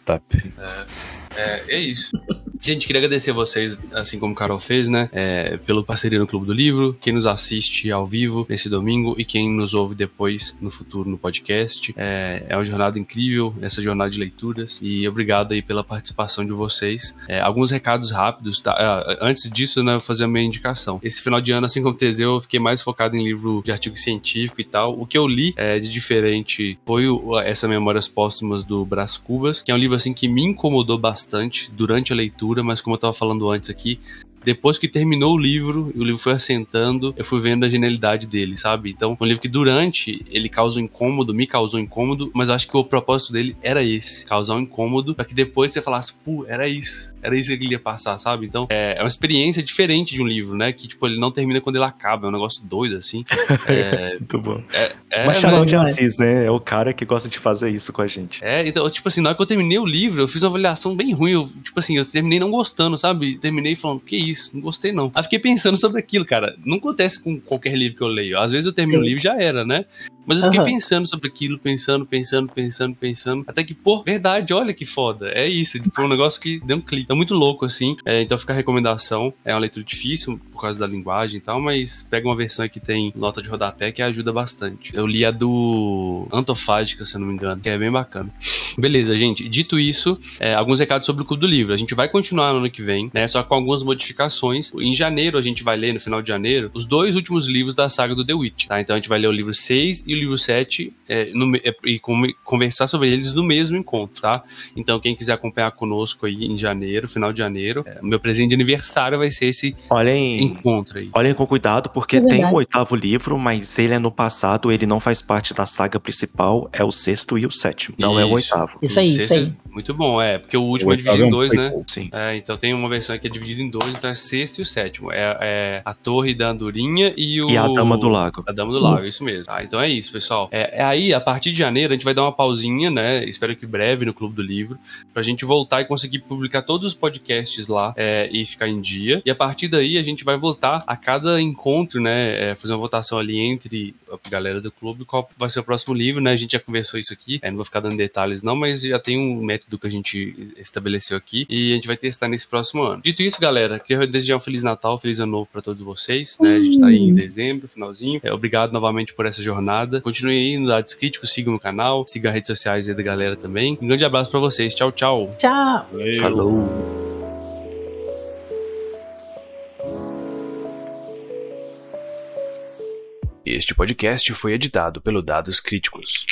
É isso. Gente, queria agradecer a vocês, assim como o Carol fez, né? Pelo parceria no Clube do Livro, quem nos assiste ao vivo nesse domingo e quem nos ouve depois no futuro no podcast. É uma jornada incrível, essa jornada de leituras. E obrigado aí pela participação de vocês. Alguns recados rápidos, tá? Antes disso, né, eu vou fazer a minha indicação. Esse final de ano, assim como o Teseu, eu fiquei mais focado em livro de artigo científico e tal. O que eu li de diferente foi essa Memórias Póstumas do Brás Cubas, que é um livro assim que me incomodou bastante durante a leitura, mas como eu tava falando antes aqui, depois que terminou o livro e o livro foi assentando, eu fui vendo a genialidade dele, sabe? Então, um livro que durante ele me causou incômodo, mas eu acho que o propósito dele era esse, causar um incômodo, pra que depois você falasse, pô, era isso que ele ia passar, sabe? Então, é uma experiência diferente de um livro, né? Que, tipo, ele não termina quando ele acaba, é um negócio doido, assim. Muito bom. Machado de Assis, né? É o cara que gosta de fazer isso com a gente. Então, tipo assim, na hora que eu terminei o livro, eu fiz uma avaliação bem ruim, eu terminei não gostando, sabe? Terminei falando, que isso, não gostei não. Aí fiquei pensando sobre aquilo, cara. Não acontece com qualquer livro que eu leio. Às vezes eu termino o livro e já era, né? Mas eu fiquei pensando sobre aquilo, pensando, até que, pô, verdade, olha que foda. É isso, foi um negócio que deu um clique. É muito louco, assim. Então fica a recomendação. É uma leitura difícil por causa da linguagem e tal, mas pega uma versão aí que tem nota de rodapé que ajuda bastante. Eu li a do Antofágica, se eu não me engano, que é bem bacana. Beleza, gente. Dito isso, alguns recados sobre o Clube do Livro. A gente vai continuar no ano que vem, né? Só com algumas modificações. Em janeiro, a gente vai ler, no final de janeiro, os 2 últimos livros da saga do The Witch, tá? Então a gente vai ler o livro 6 e o livro 7 e conversar sobre eles no mesmo encontro, tá? Então quem quiser acompanhar conosco aí em janeiro, final de janeiro, meu presente de aniversário vai ser esse encontro aí. Olhem com cuidado, porque tem o 8º livro, mas ele é no passado, ele não faz parte da saga principal, é o 6º e o 7º, não é o 8º. Isso aí. Muito bom, porque o último é dividido em 2, né? Sim. Então tem uma versão que é dividida em 2, então é 6º e o 7º. É a Torre da Andorinha e a Dama do Lago. A Dama do Lago, isso mesmo. Então é isso, pessoal. Aí, a partir de janeiro, a gente vai dar uma pausinha, né? Espero que breve no Clube do Livro, pra gente voltar e conseguir publicar todos os podcasts lá e ficar em dia. E a partir daí, a gente vai voltar a cada encontro, né? Fazer uma votação ali entre a galera do clube, qual vai ser o próximo livro, né? A gente já conversou isso aqui, não vou ficar dando detalhes não, mas já tem um método que a gente estabeleceu aqui e a gente vai testar nesse próximo ano. Dito isso, galera, queria desejar um Feliz Natal, Feliz Ano Novo pra todos vocês, né? A gente tá aí em dezembro, finalzinho. Obrigado novamente por essa jornada. Continue aí no Dados Críticos, sigam o canal, sigam as redes sociais aí da galera também. Um grande abraço pra vocês. Tchau, tchau. Tchau. Falou. Este podcast foi editado pelo Dados Críticos.